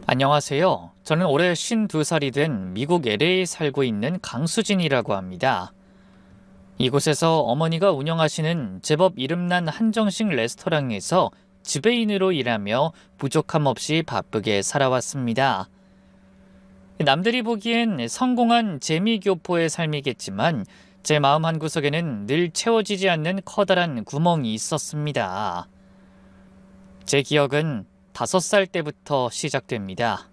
안녕하세요. 저는 올해 52살이 된 미국 LA에 살고 있는 강수진이라고 합니다. 이곳에서 어머니가 운영하시는 제법 이름난 한정식 레스토랑에서 지배인으로 일하며 부족함 없이 바쁘게 살아왔습니다. 남들이 보기엔 성공한 재미교포의 삶이겠지만 제 마음 한구석에는 늘 채워지지 않는 커다란 구멍이 있었습니다. 제 기억은 5살 때부터 시작됩니다.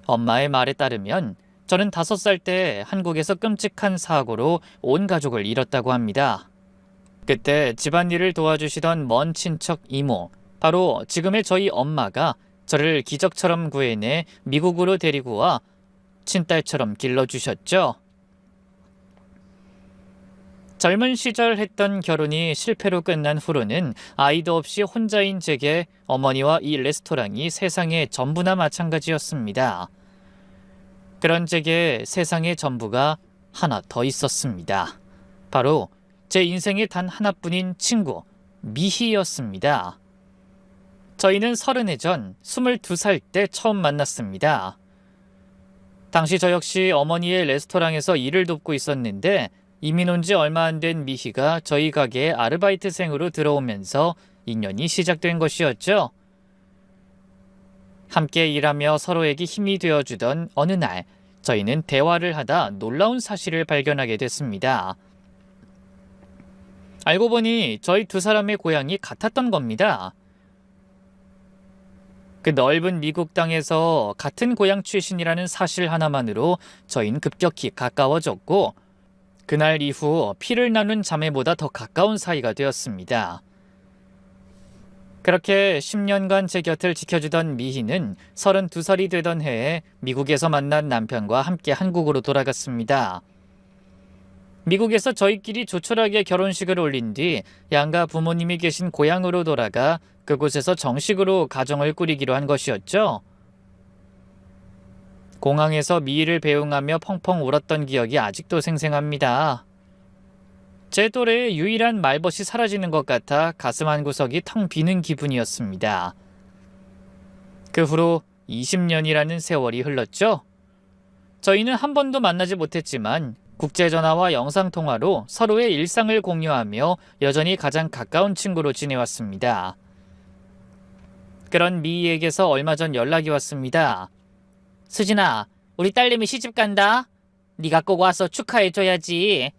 엄마의 말에 따르면 저는 5살 때 한국에서 끔찍한 사고로 온 가족을 잃었다고 합니다. 그때 집안일을 도와주시던 먼 친척 이모, 바로 지금의 저희 엄마가 저를 기적처럼 구해내 미국으로 데리고 와 친딸처럼 길러주셨죠. 젊은 시절 했던 결혼이 실패로 끝난 후로는 아이도 없이 혼자인 제게 어머니와 이 레스토랑이 세상의 전부나 마찬가지였습니다. 그런 제게 세상의 전부가 하나 더 있었습니다. 바로 제 인생의 단 하나뿐인 친구, 미희였습니다. 저희는 30해 전 22살 때 처음 만났습니다. 당시 저 역시 어머니의 레스토랑에서 일을 돕고 있었는데 이민 온 지 얼마 안 된 미희가 저희 가게에 아르바이트생으로 들어오면서 인연이 시작된 것이었죠. 함께 일하며 서로에게 힘이 되어주던 어느 날 저희는 대화를 하다 놀라운 사실을 발견하게 됐습니다. 알고 보니 저희 두 사람의 고향이 같았던 겁니다. 그 넓은 미국 땅에서 같은 고향 출신이라는 사실 하나만으로 저희는 급격히 가까워졌고 그날 이후 피를 나눈 자매보다 더 가까운 사이가 되었습니다. 그렇게 10년간 제 곁을 지켜주던 미희는 32살이 되던 해에 미국에서 만난 남편과 함께 한국으로 돌아갔습니다. 미국에서 저희끼리 조촐하게 결혼식을 올린 뒤 양가 부모님이 계신 고향으로 돌아가 그곳에서 정식으로 가정을 꾸리기로 한 것이었죠. 공항에서 미희를 배웅하며 펑펑 울었던 기억이 아직도 생생합니다. 제 또래의 유일한 말벗이 사라지는 것 같아 가슴 한구석이 텅 비는 기분이었습니다. 그 후로 20년이라는 세월이 흘렀죠. 저희는 한 번도 만나지 못했지만 국제전화와 영상통화로 서로의 일상을 공유하며 여전히 가장 가까운 친구로 지내왔습니다. 그런 미희에게서 얼마 전 연락이 왔습니다. 수진아, 우리 딸내미 시집 간다. 네가 꼭 와서 축하해줘야지.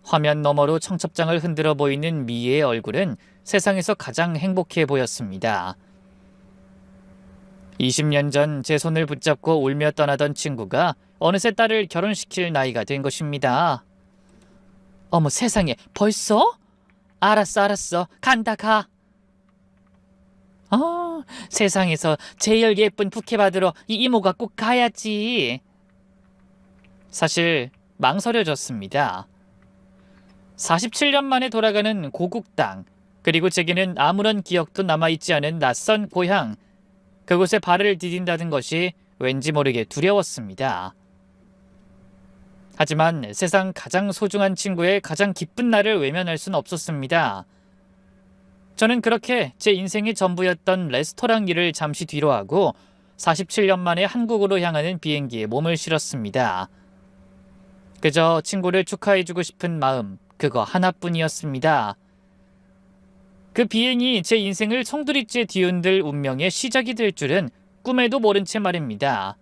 화면 너머로 청첩장을 흔들어 보이는 미희의 얼굴은 세상에서 가장 행복해 보였습니다. 20년 전 제 손을 붙잡고 울며 떠나던 친구가 어느새 딸을 결혼시킬 나이가 된 것입니다. 어머 세상에, 벌써? 알았어. 간다 가. 세상에서 제일 예쁜 부케 받으러 이 이모가 꼭 가야지. 사실 망설여졌습니다. 47년 만에 돌아가는 고국 땅, 그리고 제게는 아무런 기억도 남아있지 않은 낯선 고향, 그곳에 발을 디딘다는 것이 왠지 모르게 두려웠습니다. 하지만 세상 가장 소중한 친구의 가장 기쁜 날을 외면할 순 없었습니다. 저는 그렇게 제 인생의 전부였던 레스토랑 일을 잠시 뒤로 하고 47년 만에 한국으로 향하는 비행기에 몸을 실었습니다. 그저 친구를 축하해주고 싶은 마음, 그거 하나뿐이었습니다. 그 비행이 제 인생을 송두리째 뒤흔들 운명의 시작이 될 줄은 꿈에도 모른 채 말입니다.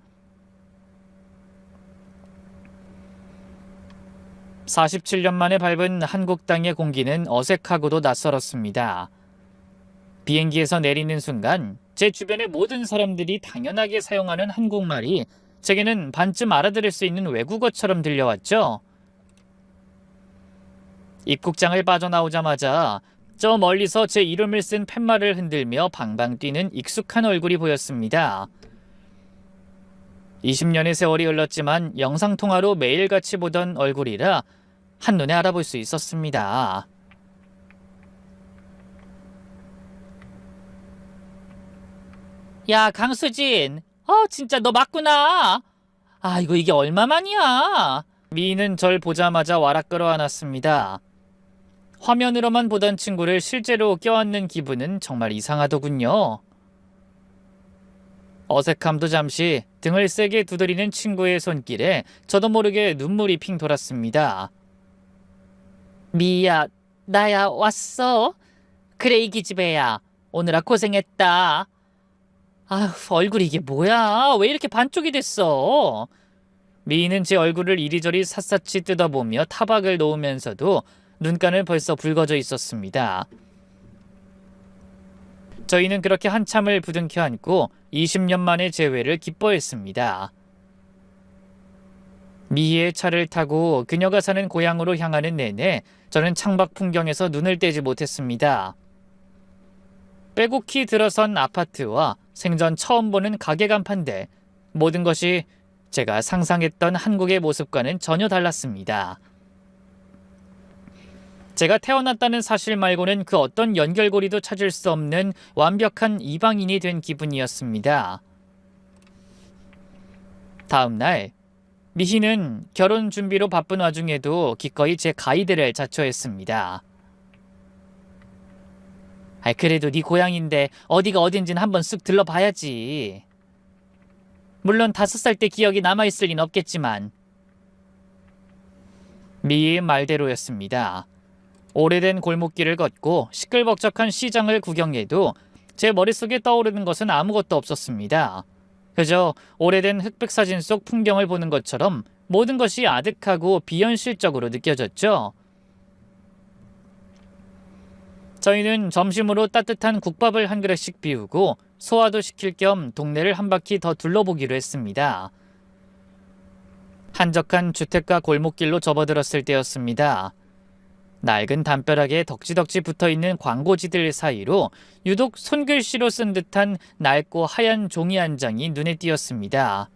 47년 만에 밟은 한국 땅의 공기는 어색하고도 낯설었습니다. 비행기에서 내리는 순간 제 주변의 모든 사람들이 당연하게 사용하는 한국말이 제게는 반쯤 알아들을 수 있는 외국어처럼 들려왔죠. 입국장을 빠져나오자마자 저 멀리서 제 이름을 쓴 팻말을 흔들며 방방 뛰는 익숙한 얼굴이 보였습니다. 20년의 세월이 흘렀지만 영상통화로 매일같이 보던 얼굴이라 한눈에 알아볼 수 있었습니다. 야, 강수진. 진짜 너 맞구나. 아이고, 이게 얼마만이야. 미희는 절 보자마자 와락 끌어안았습니다. 화면으로만 보던 친구를 실제로 껴안는 기분은 정말 이상하더군요. 어색함도 잠시 등을 세게 두드리는 친구의 손길에 저도 모르게 눈물이 핑 돌았습니다. 미야, 나야 왔어? 그래 이 기집애야. 오느라 고생했다. 아휴, 얼굴이 이게 뭐야? 왜 이렇게 반쪽이 됐어? 미희는 제 얼굴을 이리저리 샅샅이 뜯어보며 타박을 놓으면서도 눈가는 벌써 붉어져 있었습니다. 저희는 그렇게 한참을 부둥켜 안고 20년 만의 재회를 기뻐했습니다. 미희의 차를 타고 그녀가 사는 고향으로 향하는 내내 저는 창밖 풍경에서 눈을 떼지 못했습니다. 빼곡히 들어선 아파트와 생전 처음 보는 가게 간판들, 모든 것이 제가 상상했던 한국의 모습과는 전혀 달랐습니다. 제가 태어났다는 사실 말고는 그 어떤 연결고리도 찾을 수 없는 완벽한 이방인이 된 기분이었습니다. 다음 날 미희는 결혼 준비로 바쁜 와중에도 기꺼이 제 가이드를 자처했습니다. 그래도 네 고향인데 어디가 어딘지는 한번 쓱 들러봐야지. 물론 5살 때 기억이 남아있을 리는 없겠지만. 미희의 말대로였습니다. 오래된 골목길을 걷고 시끌벅적한 시장을 구경해도 제 머릿속에 떠오르는 것은 아무것도 없었습니다. 그저 오래된 흑백 사진 속 풍경을 보는 것처럼 모든 것이 아득하고 비현실적으로 느껴졌죠. 저희는 점심으로 따뜻한 국밥을 한 그릇씩 비우고 소화도 시킬 겸 동네를 한 바퀴 더 둘러보기로 했습니다. 한적한 주택가 골목길로 접어들었을 때였습니다. 낡은 담벼락에 덕지덕지 붙어있는 광고지들 사이로 유독 손글씨로 쓴 듯한 낡고 하얀 종이 한 장이 눈에 띄었습니다.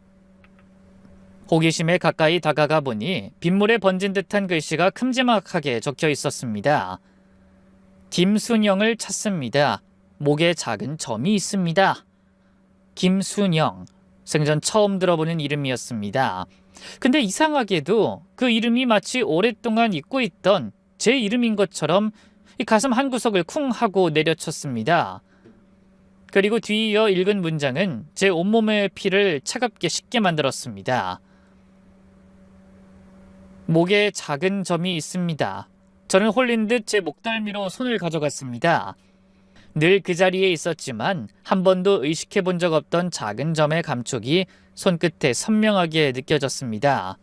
호기심에 가까이 다가가 보니 빗물에 번진 듯한 글씨가 큼지막하게 적혀 있었습니다. 김순영을 찾습니다. 목에 작은 점이 있습니다. 김순영, 생전 처음 들어보는 이름이었습니다. 근데 이상하게도 그 이름이 마치 오랫동안 잊고 있던 제 이름인 것처럼 이 가슴 한구석을 쿵 하고 내려쳤습니다. 그리고 뒤이어 읽은 문장은 제 온몸의 피를 차갑게 식게 만들었습니다. 목에 작은 점이 있습니다. 저는 홀린 듯 제 목덜미로 손을 가져갔습니다. 늘 그 자리에 있었지만 한 번도 의식해 본 적 없던 작은 점의 감촉이 손끝에 선명하게 느껴졌습니다.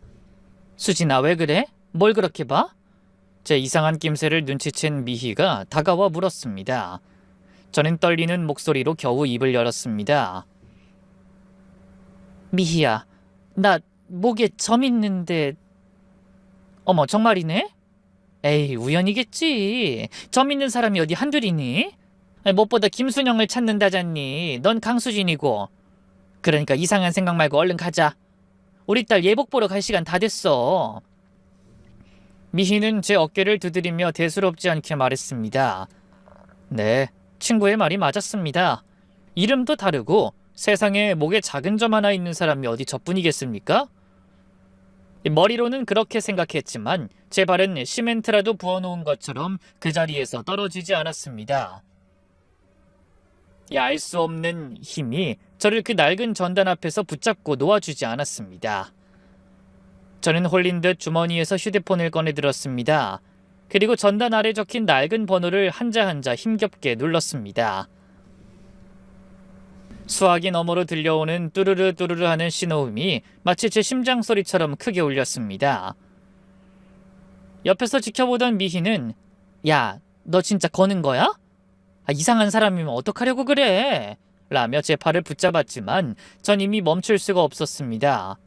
수진아, 왜 그래? 뭘 그렇게 봐? 제 이상한 낌새를 눈치챈 미희가 다가와 물었습니다. 저는 떨리는 목소리로 겨우 입을 열었습니다. 미희야, 나 목에 점 있는데... 어머, 정말이네? 에이, 우연이겠지. 점 있는 사람이 어디 한둘이니? 무엇보다 김순영을 찾는다잖니. 넌 강수진이고. 그러니까 이상한 생각 말고 얼른 가자. 우리 딸 예복 보러 갈 시간 다 됐어. 미희는 제 어깨를 두드리며 대수롭지 않게 말했습니다. 네, 친구의 말이 맞았습니다. 이름도 다르고 세상에 목에 작은 점 하나 있는 사람이 어디 저뿐이겠습니까? 머리로는 그렇게 생각했지만 제 발은 시멘트라도 부어놓은 것처럼 그 자리에서 떨어지지 않았습니다. 알 수 없는 힘이 저를 그 낡은 전단 앞에서 붙잡고 놓아주지 않았습니다. 저는 홀린 듯 주머니에서 휴대폰을 꺼내 들었습니다. 그리고 전단 아래 적힌 낡은 번호를 한자 한자 힘겹게 눌렀습니다. 수화기 너머로 들려오는 뚜르르 뚜르르 하는 신호음이 마치 제 심장 소리처럼 크게 울렸습니다. 옆에서 지켜보던 미희는 야, 너 진짜 거는 거야? 이상한 사람이면 어떡하려고 그래? 라며 제 팔을 붙잡았지만 전 이미 멈출 수가 없었습니다.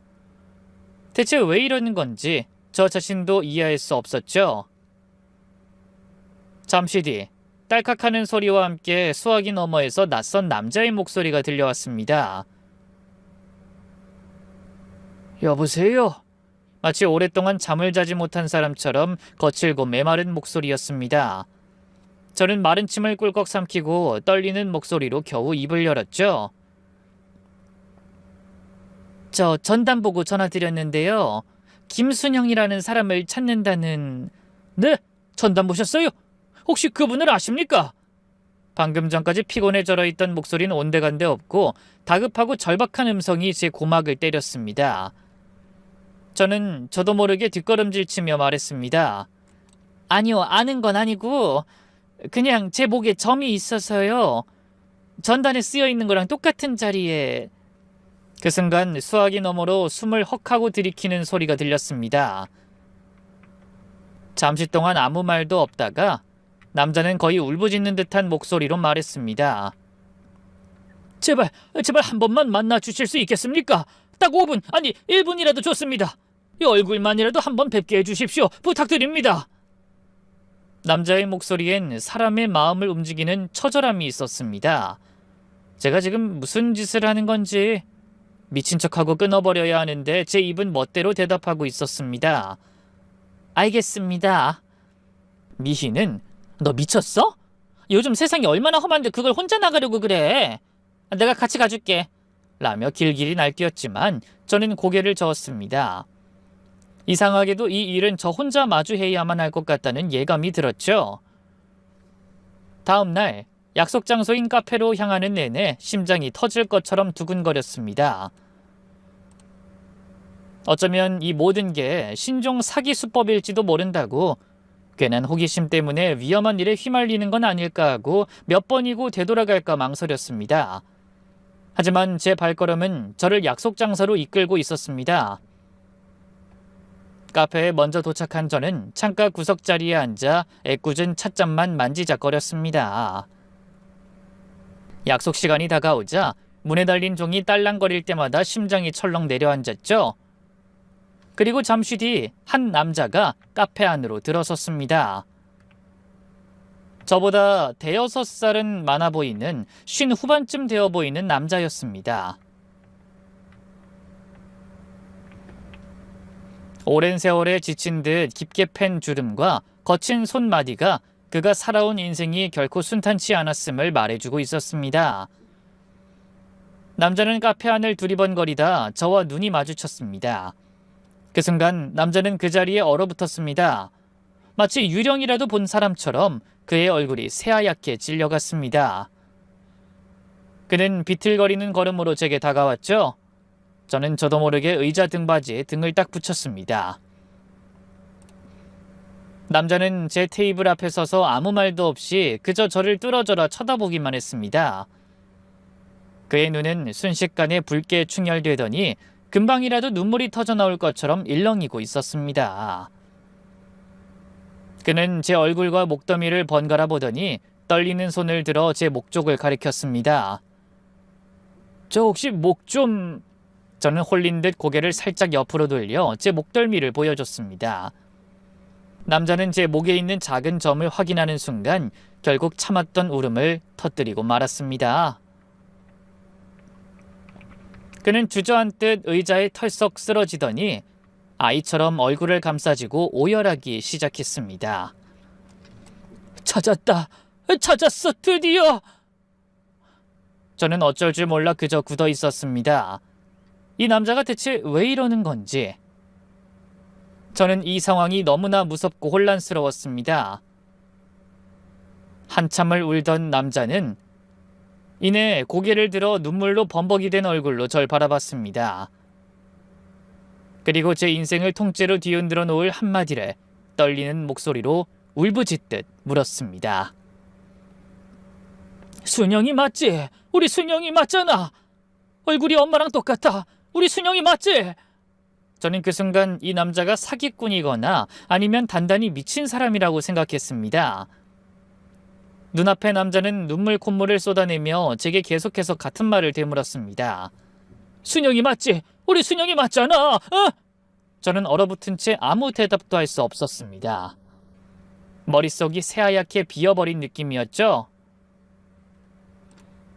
대체 왜 이러는 건지 저 자신도 이해할 수 없었죠. 잠시 뒤 딸깍하는 소리와 함께 수화기 너머에서 낯선 남자의 목소리가 들려왔습니다. 여보세요? 마치 오랫동안 잠을 자지 못한 사람처럼 거칠고 메마른 목소리였습니다. 저는 마른 침을 꿀꺽 삼키고 떨리는 목소리로 겨우 입을 열었죠. 저 전단 보고 전화드렸는데요. 김순영이라는 사람을 찾는다는... 네? 전단 보셨어요? 혹시 그분을 아십니까? 방금 전까지 피곤에 절어있던 목소리는 온데간데 없고 다급하고 절박한 음성이 제 고막을 때렸습니다. 저는 저도 모르게 뒷걸음질 치며 말했습니다. 아니요, 아는 건 아니고 그냥 제 목에 점이 있어서요. 전단에 쓰여 있는 거랑 똑같은 자리에. 그 순간 수화기 너머로 숨을 헉하고 들이키는 소리가 들렸습니다. 잠시 동안 아무 말도 없다가 남자는 거의 울부짖는 듯한 목소리로 말했습니다. 제발 한 번만 만나 주실 수 있겠습니까? 딱 5분, 아니 1분이라도 좋습니다. 이 얼굴만이라도 한번 뵙게 해주십시오. 부탁드립니다. 남자의 목소리엔 사람의 마음을 움직이는 처절함이 있었습니다. 제가 지금 무슨 짓을 하는 건지 미친 척하고 끊어버려야 하는데 제 입은 멋대로 대답하고 있었습니다. 알겠습니다. 미희는 너 미쳤어? 요즘 세상이 얼마나 험한데 그걸 혼자 나가려고 그래. 내가 같이 가줄게. 라며 길길이 날뛰었지만 저는 고개를 저었습니다. 이상하게도 이 일은 저 혼자 마주해야만 할 것 같다는 예감이 들었죠. 다음 날 약속 장소인 카페로 향하는 내내 심장이 터질 것처럼 두근거렸습니다. 어쩌면 이 모든 게 신종 사기 수법일지도 모른다고 괜한 호기심 때문에 위험한 일에 휘말리는 건 아닐까 하고 몇 번이고 되돌아갈까 망설였습니다. 하지만 제 발걸음은 저를 약속 장소로 이끌고 있었습니다. 카페에 먼저 도착한 저는 창가 구석자리에 앉아 애꿎은 찻잔만 만지작거렸습니다. 약속 시간이 다가오자 문에 달린 종이 딸랑거릴 때마다 심장이 철렁 내려앉았죠. 그리고 잠시 뒤 한 남자가 카페 안으로 들어섰습니다. 저보다 대여섯 살은 많아 보이는 50 후반쯤 되어 보이는 남자였습니다. 오랜 세월에 지친 듯 깊게 팬 주름과 거친 손마디가 그가 살아온 인생이 결코 순탄치 않았음을 말해주고 있었습니다. 남자는 카페 안을 두리번거리다 저와 눈이 마주쳤습니다. 그 순간 남자는 그 자리에 얼어붙었습니다. 마치 유령이라도 본 사람처럼 그의 얼굴이 새하얗게 질려갔습니다. 그는 비틀거리는 걸음으로 제게 다가왔죠. 저는 저도 모르게 의자 등받이에 등을 딱 붙였습니다. 남자는 제 테이블 앞에 서서 아무 말도 없이 그저 저를 뚫어져라 쳐다보기만 했습니다. 그의 눈은 순식간에 붉게 충혈되더니 금방이라도 눈물이 터져나올 것처럼 일렁이고 있었습니다. 그는 제 얼굴과 목더미를 번갈아 보더니 떨리는 손을 들어 제 목 쪽을 가리켰습니다. 저 혹시 목 좀... 저는 홀린 듯 고개를 살짝 옆으로 돌려 제 목덜미를 보여줬습니다. 남자는 제 목에 있는 작은 점을 확인하는 순간 결국 참았던 울음을 터뜨리고 말았습니다. 그는 주저앉듯 의자에 털썩 쓰러지더니 아이처럼 얼굴을 감싸쥐고 오열하기 시작했습니다. 찾았다! 찾았어! 드디어! 저는 어쩔 줄 몰라 그저 굳어 있었습니다. 이 남자가 대체 왜 이러는 건지. 저는 이 상황이 너무나 무섭고 혼란스러웠습니다. 한참을 울던 남자는 이내 고개를 들어 눈물로 범벅이 된 얼굴로 절 바라봤습니다. 그리고 제 인생을 통째로 뒤흔들어 놓을 한마디를 떨리는 목소리로 울부짖듯 물었습니다. 순영이 맞지? 우리 순영이 맞잖아. 얼굴이 엄마랑 똑같아. 우리 순영이 맞지? 저는 그 순간 이 남자가 사기꾼이거나 아니면 단단히 미친 사람이라고 생각했습니다. 눈앞의 남자는 눈물 콧물을 쏟아내며 제게 계속해서 같은 말을 되물었습니다. 순영이 맞지? 우리 순영이 맞잖아. 저는 얼어붙은 채 아무 대답도 할 수 없었습니다. 머릿속이 새하얗게 비어버린 느낌이었죠.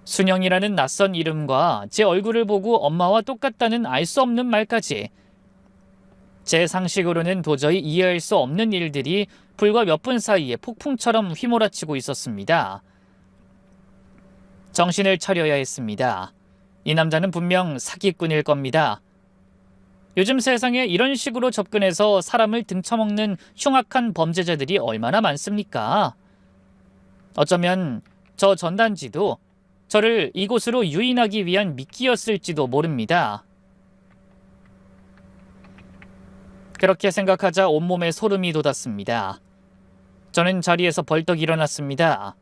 순영이라는 낯선 이름과 제 얼굴을 보고 엄마와 똑같다는 알 수 없는 말까지. 제 상식으로는 도저히 이해할 수 없는 일들이 불과 몇 분 사이에 폭풍처럼 휘몰아치고 있었습니다. 정신을 차려야 했습니다. 이 남자는 분명 사기꾼일 겁니다. 요즘 세상에 이런 식으로 접근해서 사람을 등쳐먹는 흉악한 범죄자들이 얼마나 많습니까? 어쩌면 저 전단지도 저를 이곳으로 유인하기 위한 미끼였을지도 모릅니다. 그렇게 생각하자 온몸에 소름이 돋았습니다. 저는 자리에서 벌떡 일어났습니다.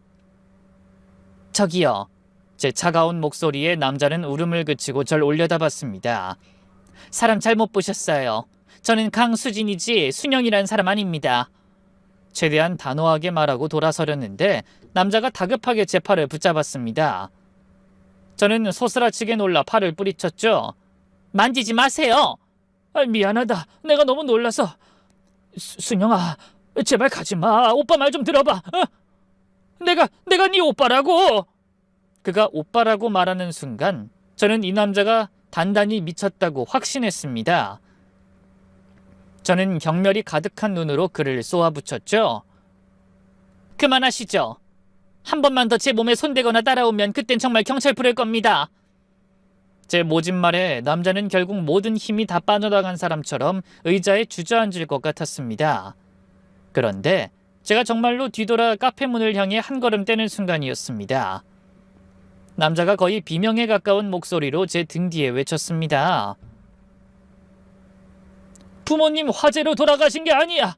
저기요. 제 차가운 목소리에 남자는 울음을 그치고 절 올려다봤습니다. 사람 잘못 보셨어요. 저는 강수진이지 순영이란 사람 아닙니다. 최대한 단호하게 말하고 돌아서려는데 남자가 다급하게 제 팔을 붙잡았습니다. 저는 소스라치게 놀라 팔을 뿌리쳤죠. 만지지 마세요. 미안하다. 내가 너무 놀라서. 순영아, 제발 가지마. 오빠 말 좀 들어봐. 내가 네 오빠라고. 그가 오빠라고 말하는 순간 저는 이 남자가 단단히 미쳤다고 확신했습니다. 저는 경멸이 가득한 눈으로 그를 쏘아붙였죠. 그만하시죠. 한 번만 더 제 몸에 손대거나 따라오면 그땐 정말 경찰 부를 겁니다. 제 모진 말에 남자는 결국 모든 힘이 다 빠져나간 사람처럼 의자에 주저앉을 것 같았습니다. 그런데 제가 정말로 뒤돌아 카페 문을 향해 한 걸음 떼는 순간이었습니다. 남자가 거의 비명에 가까운 목소리로 제 등 뒤에 외쳤습니다. 부모님 화재로 돌아가신 게 아니야.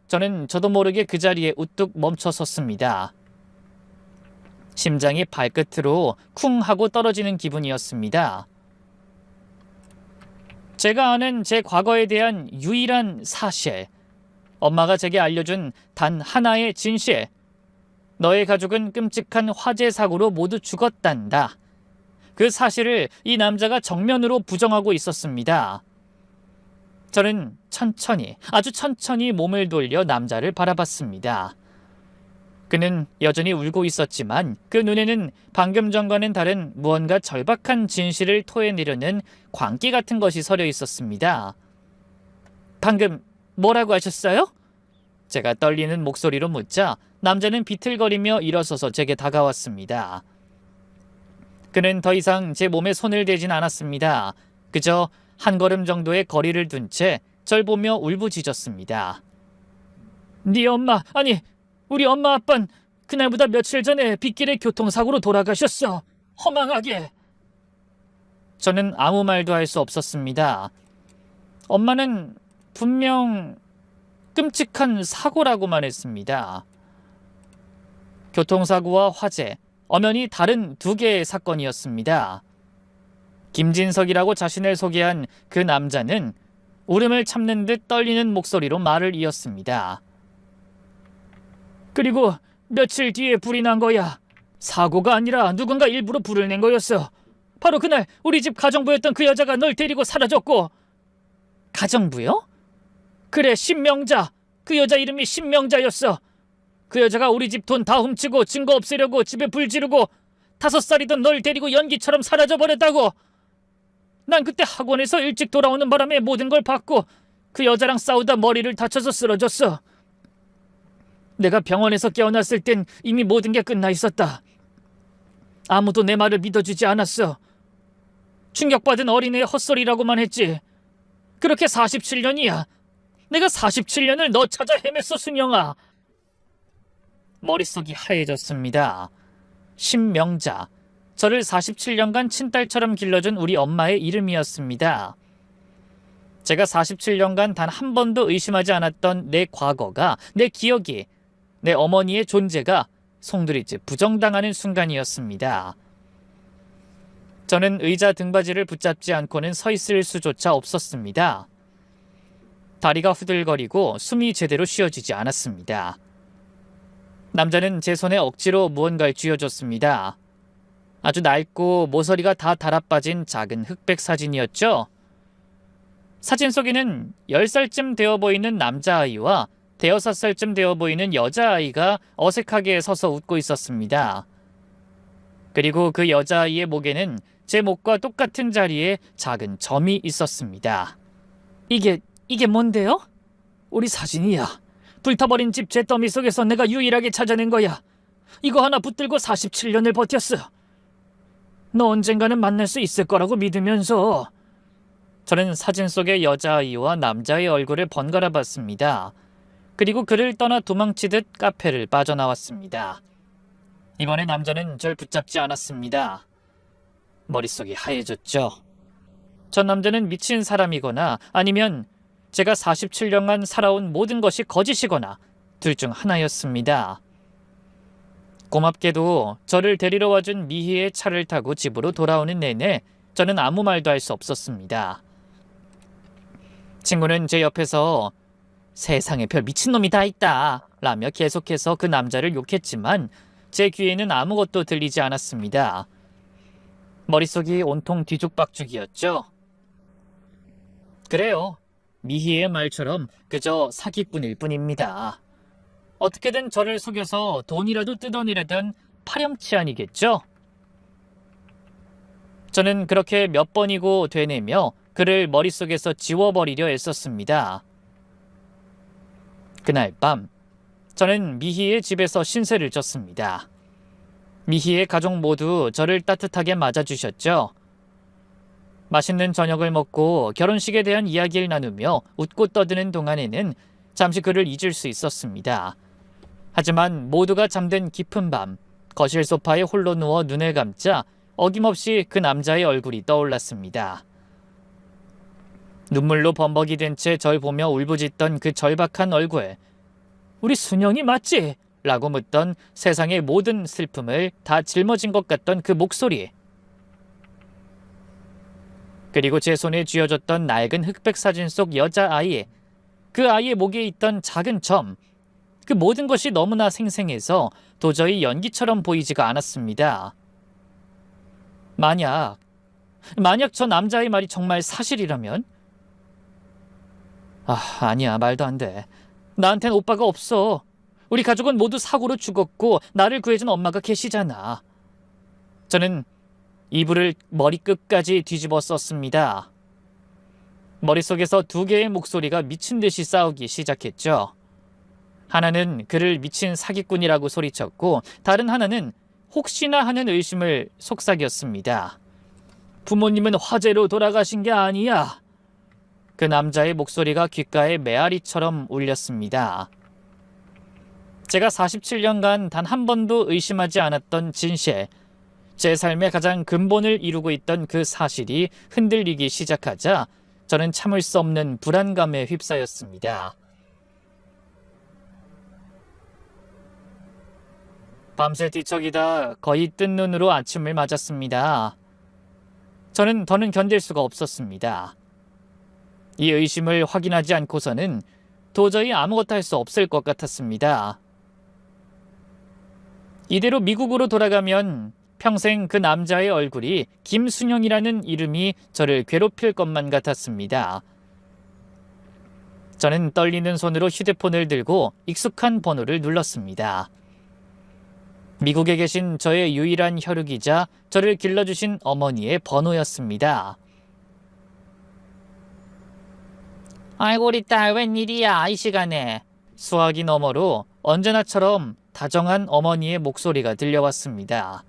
저는 저도 모르게 그 자리에 우뚝 멈춰 섰습니다. 심장이 발끝으로 쿵 하고 떨어지는 기분이었습니다. 제가 아는 제 과거에 대한 유일한 사실, 엄마가 제게 알려준 단 하나의 진실, 너의 가족은 끔찍한 화재 사고로 모두 죽었단다. 그 사실을 이 남자가 정면으로 부정하고 있었습니다. 저는 천천히, 아주 천천히 몸을 돌려 남자를 바라봤습니다. 그는 여전히 울고 있었지만 그 눈에는 방금 전과는 다른 무언가 절박한 진실을 토해내려는 광기 같은 것이 서려 있었습니다. 방금 뭐라고 하셨어요? 제가 떨리는 목소리로 묻자 남자는 비틀거리며 일어서서 제게 다가왔습니다. 그는 더 이상 제 몸에 손을 대진 않았습니다. 그저 한 걸음 정도의 거리를 둔 채 절 보며 울부짖었습니다. 네 엄마, 아니 우리 엄마 아빠는 그날보다 며칠 전에 빗길에 교통사고로 돌아가셨어. 허망하게. 저는 아무 말도 할 수 없었습니다. 엄마는 분명 끔찍한 사고라고만 했습니다. 교통사고와 화재, 엄연히 다른 두 개의 사건이었습니다. 김진석이라고 자신을 소개한 그 남자는 울음을 참는 듯 떨리는 목소리로 말을 이었습니다. 그리고 며칠 뒤에 불이 난 거야. 사고가 아니라 누군가 일부러 불을 낸 거였어. 바로 그날 우리 집 가정부였던 그 여자가 널 데리고 사라졌고. 가정부요? 그래, 신명자. 그 여자 이름이 신명자였어. 그 여자가 우리 집 돈 다 훔치고 증거 없애려고 집에 불 지르고 5살이던 널 데리고 연기처럼 사라져버렸다고. 난 그때 학원에서 일찍 돌아오는 바람에 모든 걸 봤고 그 여자랑 싸우다 머리를 다쳐서 쓰러졌어. 내가 병원에서 깨어났을 땐 이미 모든 게 끝나 있었다. 아무도 내 말을 믿어주지 않았어. 충격받은 어린애의 헛소리라고만 했지. 그렇게 47년이야. 내가 47년을 너 찾아 헤맸어, 순영아. 머릿속이 하얘졌습니다. 신명자. 저를 47년간 친딸처럼 길러준 우리 엄마의 이름이었습니다. 제가 47년간 단 한 번도 의심하지 않았던 내 과거가, 내 기억이, 내 어머니의 존재가 송두리째 부정당하는 순간이었습니다. 저는 의자 등받이를 붙잡지 않고는 서 있을 수조차 없었습니다. 다리가 후들거리고 숨이 제대로 쉬어지지 않았습니다. 남자는 제 손에 억지로 무언가를 쥐어줬습니다. 아주 낡고 모서리가 다 달아빠진 작은 흑백 사진이었죠. 사진 속에는 10살쯤 되어 보이는 남자아이와 5살쯤 되어 보이는 여자아이가 어색하게 서서 웃고 있었습니다. 그리고 그 여자아이의 목에는 제 목과 똑같은 자리에 작은 점이 있었습니다. 이게 뭔데요? 우리 사진이야. 불타버린 집 잿더미 속에서 내가 유일하게 찾아낸 거야. 이거 하나 붙들고 47년을 버텼어. 너 언젠가는 만날 수 있을 거라고 믿으면서. 저는 사진 속의 여자아이와 남자의 얼굴을 번갈아 봤습니다. 그리고 그를 떠나 도망치듯 카페를 빠져나왔습니다. 이번에 남자는 절 붙잡지 않았습니다. 머릿속이 하얘졌죠. 전 남자는 미친 사람이거나 아니면 제가 47년간 살아온 모든 것이 거짓이거나 둘 중 하나였습니다. 고맙게도 저를 데리러 와준 미희의 차를 타고 집으로 돌아오는 내내 저는 아무 말도 할 수 없었습니다. 친구는 제 옆에서 세상에 별 미친놈이 다 있다 라며 계속해서 그 남자를 욕했지만 제 귀에는 아무것도 들리지 않았습니다. 머릿속이 온통 뒤죽박죽이었죠. 그래요. 미희의 말처럼 그저 사기꾼일 뿐입니다. 어떻게든 저를 속여서 돈이라도 뜯어내려던 파렴치 아니겠죠? 저는 그렇게 몇 번이고 되뇌며 그를 머릿속에서 지워버리려 애썼습니다. 그날 밤 저는 미희의 집에서 신세를 졌습니다. 미희의 가족 모두 저를 따뜻하게 맞아주셨죠. 맛있는 저녁을 먹고 결혼식에 대한 이야기를 나누며 웃고 떠드는 동안에는 잠시 그를 잊을 수 있었습니다. 하지만 모두가 잠든 깊은 밤, 거실 소파에 홀로 누워 눈을 감자 어김없이 그 남자의 얼굴이 떠올랐습니다. 눈물로 범벅이 된 채 절 보며 울부짖던 그 절박한 얼굴. 우리 순영이 맞지? 라고 묻던 세상의 모든 슬픔을 다 짊어진 것 같던 그 목소리. 그리고 제 손에 쥐어졌던 낡은 흑백 사진 속 여자아이. 그 아이의 목에 있던 작은 점. 그 모든 것이 너무나 생생해서 도저히 연기처럼 보이지가 않았습니다. 만약 저 남자의 말이 정말 사실이라면? 아니야, 말도 안 돼. 나한텐 오빠가 없어. 우리 가족은 모두 사고로 죽었고 나를 구해준 엄마가 계시잖아. 저는 이불을 머리끝까지 뒤집어 썼습니다. 머릿속에서 두 개의 목소리가 미친 듯이 싸우기 시작했죠. 하나는 그를 미친 사기꾼이라고 소리쳤고 다른 하나는 혹시나 하는 의심을 속삭였습니다. 부모님은 화재로 돌아가신 게 아니야. 그 남자의 목소리가 귓가에 메아리처럼 울렸습니다. 제가 47년간 단 한 번도 의심하지 않았던 진실, 제 삶의 가장 근본을 이루고 있던 그 사실이 흔들리기 시작하자 저는 참을 수 없는 불안감에 휩싸였습니다. 밤새 뒤척이다 거의 뜬 눈으로 아침을 맞았습니다. 저는 더는 견딜 수가 없었습니다. 이 의심을 확인하지 않고서는 도저히 아무것도 할 수 없을 것 같았습니다. 이대로 미국으로 돌아가면 평생 그 남자의 얼굴이 김순영이라는 이름이 저를 괴롭힐 것만 같았습니다. 저는 떨리는 손으로 휴대폰을 들고 익숙한 번호를 눌렀습니다. 미국에 계신 저의 유일한 혈육이자 저를 길러주신 어머니의 번호였습니다. 아이고 우리 딸 웬일이야 이 시간에. 수화기 너머로 언제나처럼 다정한 어머니의 목소리가 들려왔습니다.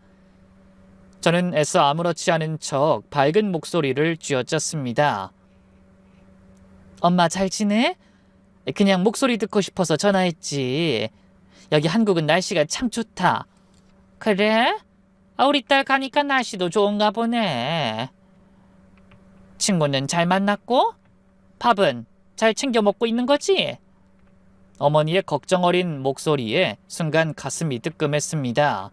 저는 애써 아무렇지 않은 척 밝은 목소리를 쥐어짰습니다. 엄마 잘 지내? 그냥 목소리 듣고 싶어서 전화했지. 여기 한국은 날씨가 참 좋다. 그래? 우리 딸 가니까 날씨도 좋은가 보네. 친구는 잘 만났고? 밥은 잘 챙겨 먹고 있는 거지? 어머니의 걱정 어린 목소리에 순간 가슴이 뜨끔했습니다.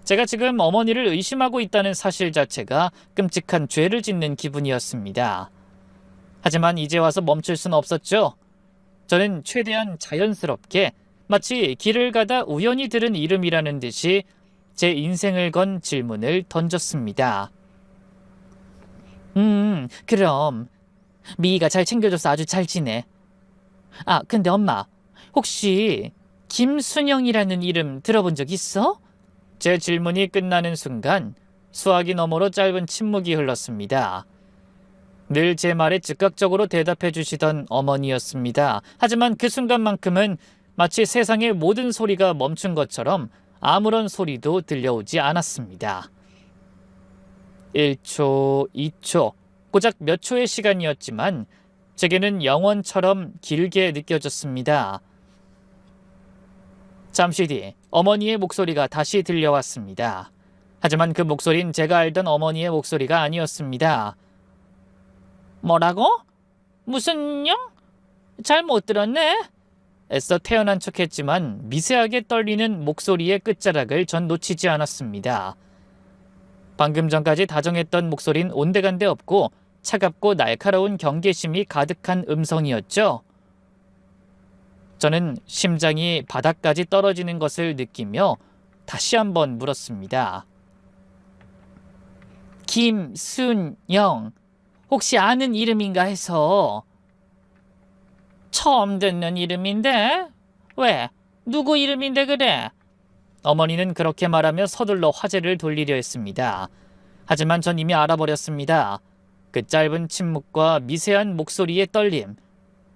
제가 지금 어머니를 의심하고 있다는 사실 자체가 끔찍한 죄를 짓는 기분이었습니다. 하지만 이제 와서 멈출 수는 없었죠. 저는 최대한 자연스럽게 마치 길을 가다 우연히 들은 이름이라는 듯이 제 인생을 건 질문을 던졌습니다. 그럼 미희가 잘 챙겨줘서 아주 잘 지내. 근데 엄마, 혹시 김순영이라는 이름 들어본 적 있어? 제 질문이 끝나는 순간 수화기 너머로 짧은 침묵이 흘렀습니다. 늘 제 말에 즉각적으로 대답해 주시던 어머니였습니다. 하지만 그 순간만큼은 마치 세상의 모든 소리가 멈춘 것처럼 아무런 소리도 들려오지 않았습니다. 1초, 2초, 고작 몇 초의 시간이었지만 제게는 영원처럼 길게 느껴졌습니다. 잠시 뒤 어머니의 목소리가 다시 들려왔습니다. 하지만 그 목소리는 제가 알던 어머니의 목소리가 아니었습니다. 뭐라고? 무슨 영? 잘 못 들었네. 애써 태어난 척했지만 미세하게 떨리는 목소리의 끝자락을 전 놓치지 않았습니다. 방금 전까지 다정했던 목소리는 온데간데 없고 차갑고 날카로운 경계심이 가득한 음성이었죠. 저는 심장이 바닥까지 떨어지는 것을 느끼며 다시 한번 물었습니다. 김순영, 혹시 아는 이름인가 해서. 처음 듣는 이름인데? 왜? 누구 이름인데 그래? 어머니는 그렇게 말하며 서둘러 화제를 돌리려 했습니다. 하지만 전 이미 알아버렸습니다. 그 짧은 침묵과 미세한 목소리의 떨림,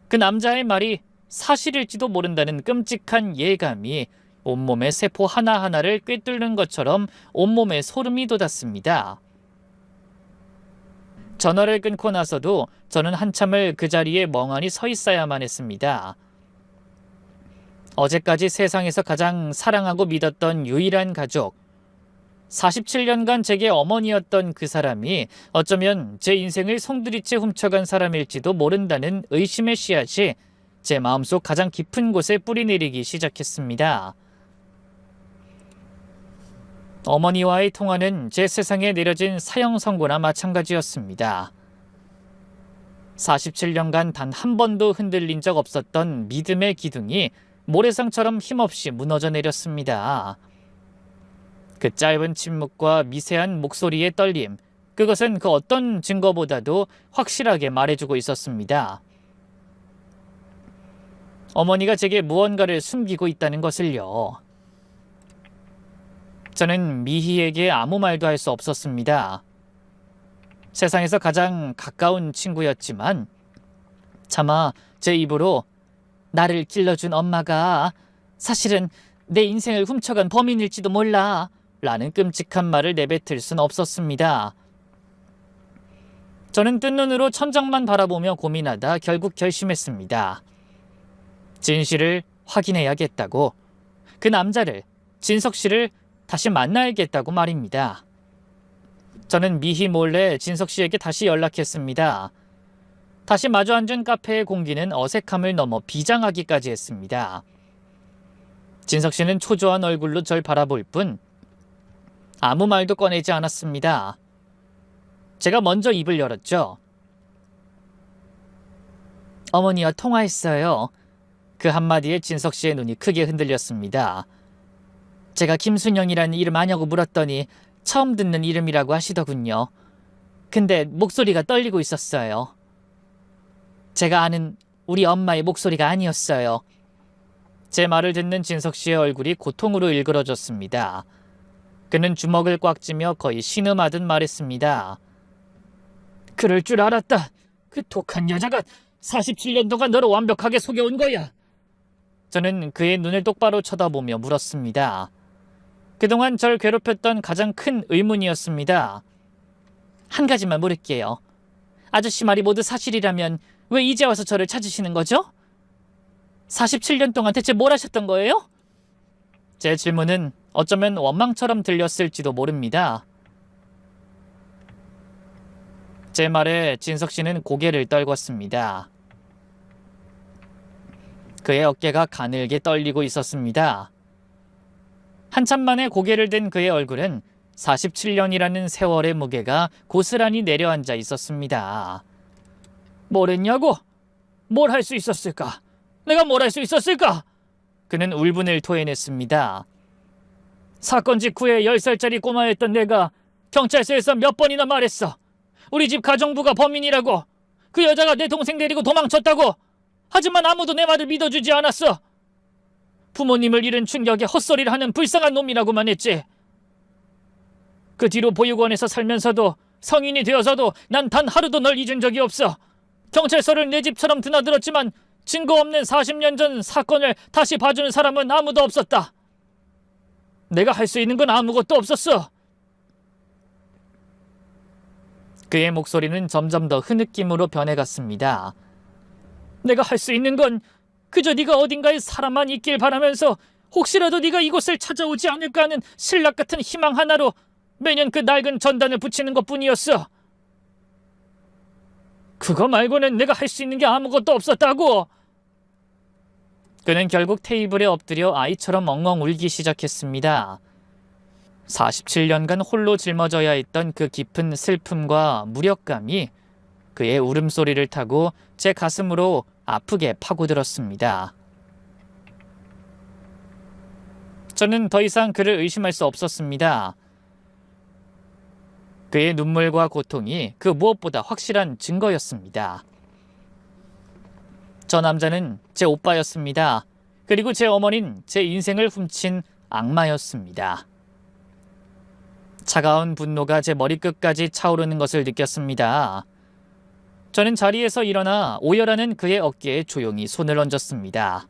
그 남자의 말이 사실일지도 모른다는 끔찍한 예감이 온몸의 세포 하나하나를 꿰뚫는 것처럼 온몸에 소름이 돋았습니다. 전화를 끊고 나서도 저는 한참을 그 자리에 멍하니 서 있어야만 했습니다. 어제까지 세상에서 가장 사랑하고 믿었던 유일한 가족, 47년간 제게 어머니였던 그 사람이 어쩌면 제 인생을 송두리째 훔쳐간 사람일지도 모른다는 의심의 씨앗이 제 마음속 가장 깊은 곳에 뿌리내리기 시작했습니다. 어머니와의 통화는 제 세상에 내려진 사형 선고나 마찬가지였습니다. 47년간 단 한 번도 흔들린 적 없었던 믿음의 기둥이 모래성처럼 힘없이 무너져 내렸습니다. 그 짧은 침묵과 미세한 목소리의 떨림, 그것은 그 어떤 증거보다도 확실하게 말해주고 있었습니다. 어머니가 제게 무언가를 숨기고 있다는 것을요. 저는 미희에게 아무 말도 할 수 없었습니다. 세상에서 가장 가까운 친구였지만 차마 제 입으로 나를 길러준 엄마가 사실은 내 인생을 훔쳐간 범인일지도 몰라 라는 끔찍한 말을 내뱉을 순 없었습니다. 저는 뜬 눈으로 천장만 바라보며 고민하다 결국 결심했습니다. 진실을 확인해야겠다고, 그 남자를, 진석 씨를 다시 만나야겠다고 말입니다. 저는 미희 몰래 진석 씨에게 다시 연락했습니다. 다시 마주 앉은 카페의 공기는 어색함을 넘어 비장하기까지 했습니다. 진석 씨는 초조한 얼굴로 절 바라볼 뿐 아무 말도 꺼내지 않았습니다. 제가 먼저 입을 열었죠. 어머니와 통화했어요. 그 한마디에 진석 씨의 눈이 크게 흔들렸습니다. 제가 김순영이라는 이름 아냐고 물었더니 처음 듣는 이름이라고 하시더군요. 근데 목소리가 떨리고 있었어요. 제가 아는 우리 엄마의 목소리가 아니었어요. 제 말을 듣는 진석 씨의 얼굴이 고통으로 일그러졌습니다. 그는 주먹을 꽉 쥐며 거의 신음하듯 말했습니다. 그럴 줄 알았다. 그 독한 여자가 47년 동안 너를 완벽하게 속여온 거야. 저는 그의 눈을 똑바로 쳐다보며 물었습니다. 그동안 절 괴롭혔던 가장 큰 의문이었습니다. 한 가지만 물을게요. 아저씨 말이 모두 사실이라면 왜 이제 와서 저를 찾으시는 거죠? 47년 동안 대체 뭘 하셨던 거예요? 제 질문은 어쩌면 원망처럼 들렸을지도 모릅니다. 제 말에 진석 씨는 고개를 떨궜습니다. 그의 어깨가 가늘게 떨리고 있었습니다. 한참 만에 고개를 든 그의 얼굴은 47년이라는 세월의 무게가 고스란히 내려앉아 있었습니다. 뭐랬냐고? 뭘 할 수 있었을까? 내가 뭘 할 수 있었을까? 그는 울분을 토해냈습니다. 사건 직후에 10살짜리 꼬마였던 내가 경찰서에서 몇 번이나 말했어. 우리 집 가정부가 범인이라고. 그 여자가 내 동생 데리고 도망쳤다고. 하지만 아무도 내 말을 믿어주지 않았어. 부모님을 잃은 충격에 헛소리를 하는 불쌍한 놈이라고만 했지. 그 뒤로 보육원에서 살면서도 성인이 되어서도 난 단 하루도 널 잊은 적이 없어. 경찰서를 내 집처럼 드나들었지만 증거 없는 40년 전 사건을 다시 봐주는 사람은 아무도 없었다. 내가 할 수 있는 건 아무것도 없었어. 그의 목소리는 점점 더 흐느낌으로 변해갔습니다. 내가 할 수 있는 건 그저 네가 어딘가에 사람만 있길 바라면서 혹시라도 네가 이곳을 찾아오지 않을까 하는 신락 같은 희망 하나로 매년 그 낡은 전단을 붙이는 것뿐이었어. 그거 말고는 내가 할 수 있는 게 아무것도 없었다고. 그는 결국 테이블에 엎드려 아이처럼 엉엉 울기 시작했습니다. 47년간 홀로 짊어져야 했던 그 깊은 슬픔과 무력감이 그의 울음소리를 타고 제 가슴으로 아프게 파고들었습니다. 저는 더 이상 그를 의심할 수 없었습니다. 그의 눈물과 고통이 그 무엇보다 확실한 증거였습니다. 저 남자는 제 오빠였습니다. 그리고 제 어머니는 제 인생을 훔친 악마였습니다. 차가운 분노가 제 머리끝까지 차오르는 것을 느꼈습니다. 저는 자리에서 일어나 오열하는 그의 어깨에 조용히 손을 얹었습니다.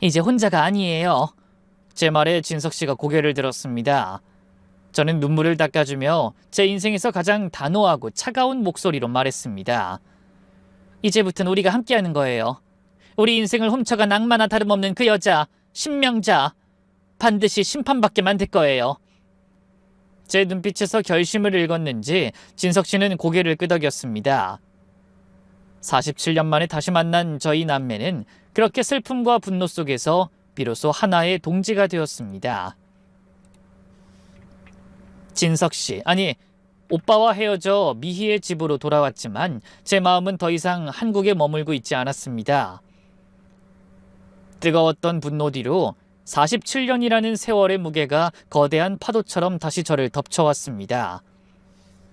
이제 혼자가 아니에요. 제 말에 진석 씨가 고개를 들었습니다. 저는 눈물을 닦아주며 제 인생에서 가장 단호하고 차가운 목소리로 말했습니다. 이제부터는 우리가 함께하는 거예요. 우리 인생을 훔쳐간 악마나 다름없는 그 여자, 신명자, 반드시 심판받게 만들 거예요. 제 눈빛에서 결심을 읽었는지 진석 씨는 고개를 끄덕였습니다. 47년 만에 다시 만난 저희 남매는 그렇게 슬픔과 분노 속에서 비로소 하나의 동지가 되었습니다. 진석 씨, 아니 오빠와 헤어져 미희의 집으로 돌아왔지만 제 마음은 더 이상 한국에 머물고 있지 않았습니다. 뜨거웠던 분노 뒤로 47년이라는 세월의 무게가 거대한 파도처럼 다시 저를 덮쳐왔습니다.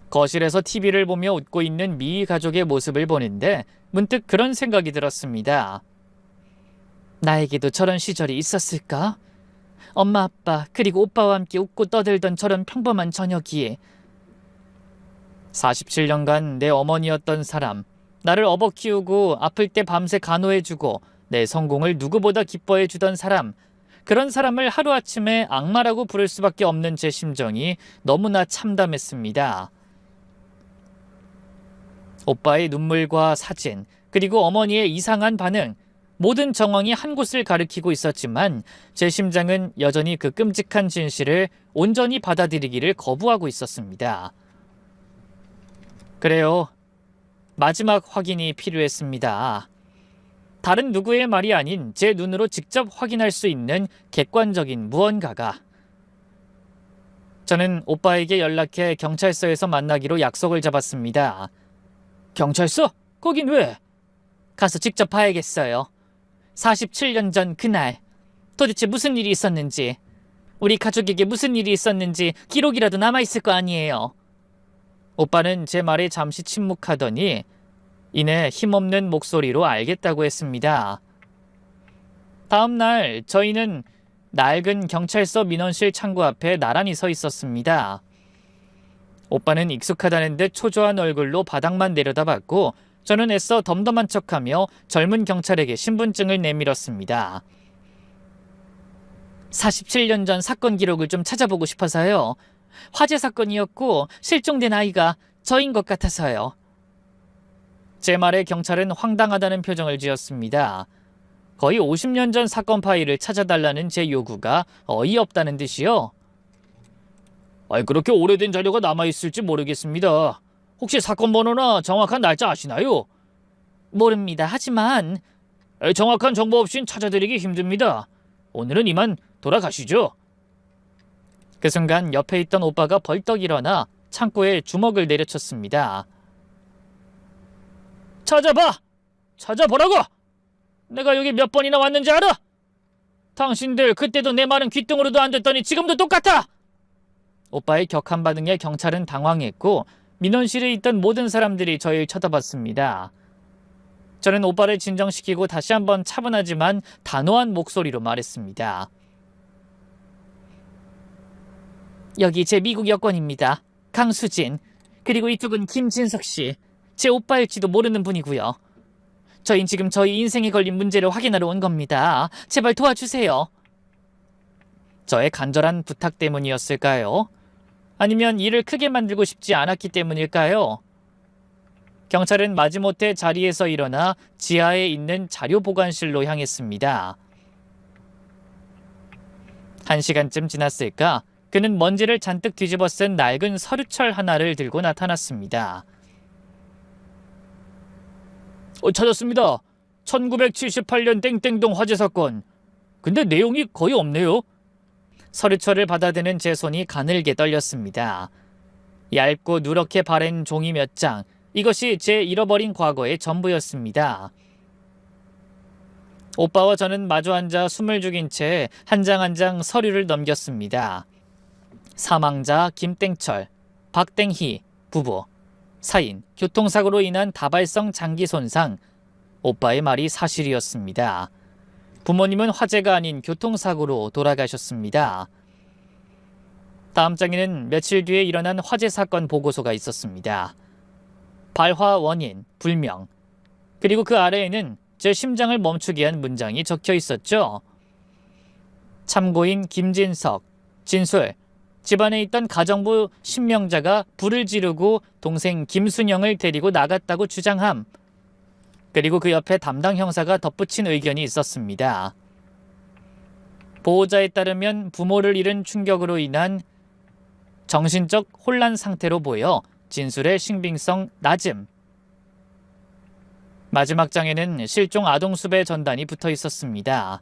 거실에서 TV를 보며 웃고 있는 미희 가족의 모습을 보는데 문득 그런 생각이 들었습니다. 나에게도 저런 시절이 있었을까? 엄마, 아빠, 그리고 오빠와 함께 웃고 떠들던 저런 평범한 저녁이. 47년간 내 어머니였던 사람, 나를 업어 키우고 아플 때 밤새 간호해주고 내 성공을 누구보다 기뻐해주던 사람, 그런 사람을 하루아침에 악마라고 부를 수밖에 없는 제 심정이 너무나 참담했습니다. 오빠의 눈물과 사진, 그리고 어머니의 이상한 반응, 모든 정황이 한 곳을 가리키고 있었지만 제 심장은 여전히 그 끔찍한 진실을 온전히 받아들이기를 거부하고 있었습니다. 그래요. 마지막 확인이 필요했습니다. 다른 누구의 말이 아닌 제 눈으로 직접 확인할 수 있는 객관적인 무언가가. 저는 오빠에게 연락해 경찰서에서 만나기로 약속을 잡았습니다. 경찰서? 거긴 왜? 가서 직접 봐야겠어요. 47년 전 그날 도대체 무슨 일이 있었는지, 우리 가족에게 무슨 일이 있었는지 기록이라도 남아있을 거 아니에요. 오빠는 제 말에 잠시 침묵하더니 이내 힘없는 목소리로 알겠다고 했습니다. 다음 날 저희는 낡은 경찰서 민원실 창구 앞에 나란히 서 있었습니다. 오빠는 익숙하다는 듯 초조한 얼굴로 바닥만 내려다봤고 저는 애써 덤덤한 척하며 젊은 경찰에게 신분증을 내밀었습니다. 47년 전 사건 기록을 좀 찾아보고 싶어서요. 화재 사건이었고 실종된 아이가 저인 것 같아서요. 제 말에 경찰은 황당하다는 표정을 지었습니다. 거의 50년 전 사건 파일을 찾아달라는 제 요구가 어이없다는 듯이요. 그렇게 오래된 자료가 남아있을지 모르겠습니다. 혹시 사건 번호나 정확한 날짜 아시나요? 모릅니다. 하지만 정확한 정보 없인 찾아드리기 힘듭니다. 오늘은 이만 돌아가시죠. 그 순간 옆에 있던 오빠가 벌떡 일어나 창고에 주먹을 내려쳤습니다. 찾아봐! 찾아보라고! 내가 여기 몇 번이나 왔는지 알아? 당신들 그때도 내 말은 귓등으로도 안 듣더니 지금도 똑같아! 오빠의 격한 반응에 경찰은 당황했고 민원실에 있던 모든 사람들이 저를 쳐다봤습니다. 저는 오빠를 진정시키고 다시 한번 차분하지만 단호한 목소리로 말했습니다. 여기 제 미국 여권입니다. 강수진, 그리고 이쪽은 김진석 씨, 제 오빠일지도 모르는 분이고요. 저흰 지금 저희 인생에 걸린 문제를 확인하러 온 겁니다. 제발 도와주세요. 저의 간절한 부탁 때문이었을까요? 아니면 일을 크게 만들고 싶지 않았기 때문일까요? 경찰은 마지못해 자리에서 일어나 지하에 있는 자료 보관실로 향했습니다. 1시간쯤 지났을까 그는 먼지를 잔뜩 뒤집어 쓴 낡은 서류철 하나를 들고 나타났습니다. 찾았습니다. 1978년 땡땡동 화재 사건. 근데 내용이 거의 없네요. 서류철을 받아드는 제 손이 가늘게 떨렸습니다. 얇고 누렇게 바랜 종이 몇 장, 이것이 제 잃어버린 과거의 전부였습니다. 오빠와 저는 마주 앉아 숨을 죽인 채 한 장 한 장 서류를 넘겼습니다. 사망자 김땡철, 박땡희 부부, 사인, 교통사고로 인한 다발성 장기 손상. 오빠의 말이 사실이었습니다. 부모님은 화재가 아닌 교통사고로 돌아가셨습니다. 다음 장에는 며칠 뒤에 일어난 화재 사건 보고서가 있었습니다. 발화 원인 불명, 그리고 그 아래에는 제 심장을 멈추게 한 문장이 적혀 있었죠. 참고인 김진석, 진술, 집안에 있던 가정부 신명자가 불을 지르고 동생 김순영을 데리고 나갔다고 주장함. 그리고 그 옆에 담당 형사가 덧붙인 의견이 있었습니다. 보호자에 따르면 부모를 잃은 충격으로 인한 정신적 혼란 상태로 보여 진술의 신빙성 낮음. 마지막 장에는 실종 아동수배 전단이 붙어 있었습니다.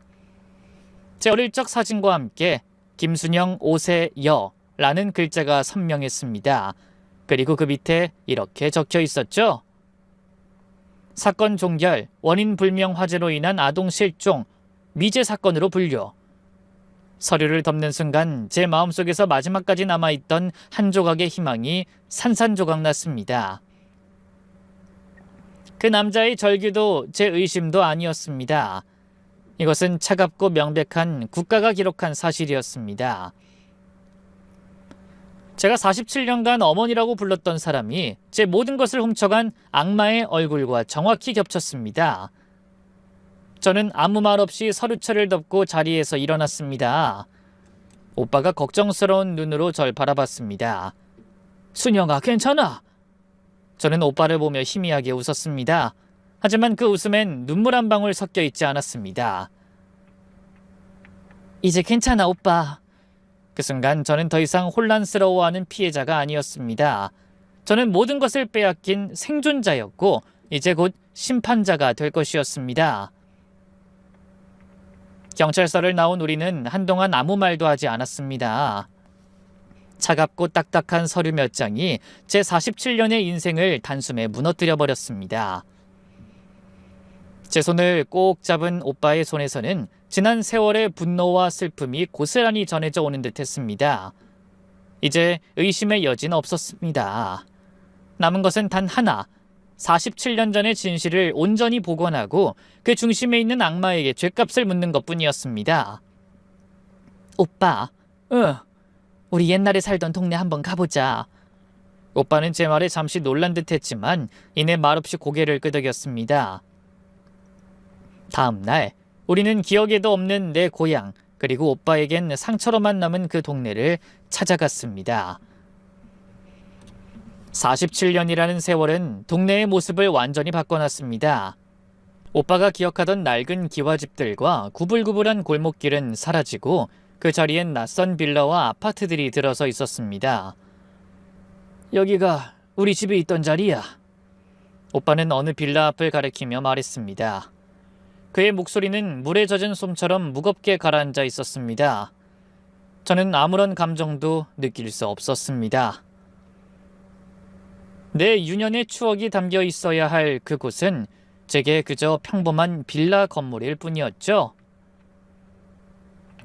제 어릴 적 사진과 함께 김순영 5세 여라는 글자가 선명했습니다. 그리고 그 밑에 이렇게 적혀 있었죠. 사건 종결, 원인 불명 화재로 인한 아동 실종, 미제 사건으로 분류. 서류를 덮는 순간 제 마음속에서 마지막까지 남아있던 한 조각의 희망이 산산조각 났습니다. 그 남자의 절규도 제 의심도 아니었습니다. 이것은 차갑고 명백한 국가가 기록한 사실이었습니다. 제가 47년간 어머니라고 불렀던 사람이 제 모든 것을 훔쳐간 악마의 얼굴과 정확히 겹쳤습니다. 저는 아무 말 없이 서류철을 덮고 자리에서 일어났습니다. 오빠가 걱정스러운 눈으로 절 바라봤습니다. 순영아, 괜찮아? 저는 오빠를 보며 희미하게 웃었습니다. 하지만 그 웃음엔 눈물 한 방울 섞여 있지 않았습니다. 이제 괜찮아, 오빠. 그 순간 저는 더 이상 혼란스러워하는 피해자가 아니었습니다. 저는 모든 것을 빼앗긴 생존자였고 이제 곧 심판자가 될 것이었습니다. 경찰서를 나온 우리는 한동안 아무 말도 하지 않았습니다. 차갑고 딱딱한 서류 몇 장이 제 47년의 인생을 단숨에 무너뜨려 버렸습니다. 제 손을 꼭 잡은 오빠의 손에서는 지난 세월의 분노와 슬픔이 고스란히 전해져 오는 듯 했습니다. 이제 의심의 여지는 없었습니다. 남은 것은 단 하나, 47년 전의 진실을 온전히 복원하고 그 중심에 있는 악마에게 죗값을 묻는 것뿐이었습니다. 오빠, 우리 옛날에 살던 동네 한번 가보자. 오빠는 제 말에 잠시 놀란 듯 했지만 이내 말없이 고개를 끄덕였습니다. 다음 날 우리는 기억에도 없는 내 고향, 그리고 오빠에겐 상처로만 남은 그 동네를 찾아갔습니다. 47년이라는 세월은 동네의 모습을 완전히 바꿔놨습니다. 오빠가 기억하던 낡은 기와집들과 구불구불한 골목길은 사라지고 그 자리엔 낯선 빌라와 아파트들이 들어서 있었습니다. 여기가 우리 집에 있던 자리야. 오빠는 어느 빌라 앞을 가리키며 말했습니다. 그의 목소리는 물에 젖은 솜처럼 무겁게 가라앉아 있었습니다. 저는 아무런 감정도 느낄 수 없었습니다. 내 유년의 추억이 담겨 있어야 할 그곳은 제게 그저 평범한 빌라 건물일 뿐이었죠.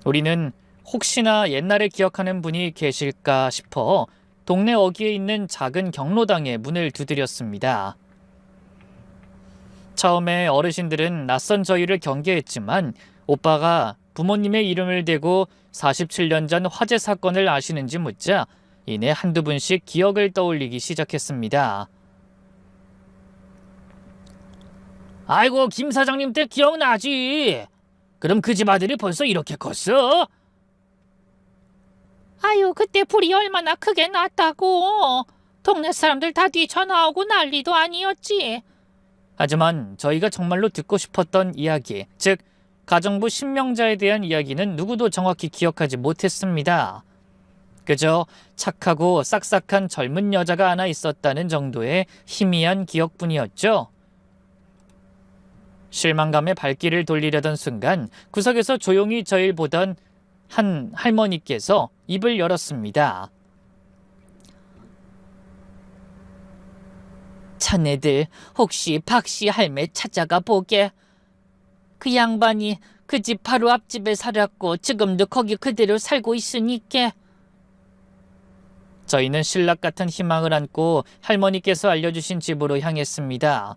우리는 혹시나 옛날에 기억하는 분이 계실까 싶어 동네 어귀에 있는 작은 경로당에 문을 두드렸습니다. 처음에 어르신들은 낯선 저희를 경계했지만 오빠가 부모님의 이름을 대고 47년 전 화재 사건을 아시는지 묻자 이내 한두 분씩 기억을 떠올리기 시작했습니다. 아이고, 김 사장님 때 기억나지? 그럼 그 집 아들이 벌써 이렇게 컸어? 아유, 그때 불이 얼마나 크게 났다고. 동네 사람들 다 뛰쳐나오고 난리도 아니었지. 하지만 저희가 정말로 듣고 싶었던 이야기, 즉 가정부 신명자에 대한 이야기는 누구도 정확히 기억하지 못했습니다. 그저 착하고 싹싹한 젊은 여자가 하나 있었다는 정도의 희미한 기억뿐이었죠. 실망감에 발길을 돌리려던 순간 구석에서 조용히 저희를 보던 한 할머니께서 입을 열었습니다. 자네들 혹시 박씨 할매 찾아가 보게. 그 양반이 그 집 바로 앞집에 살았고 지금도 거기 그대로 살고 있으니까. 저희는 신락 같은 희망을 안고 할머니께서 알려주신 집으로 향했습니다.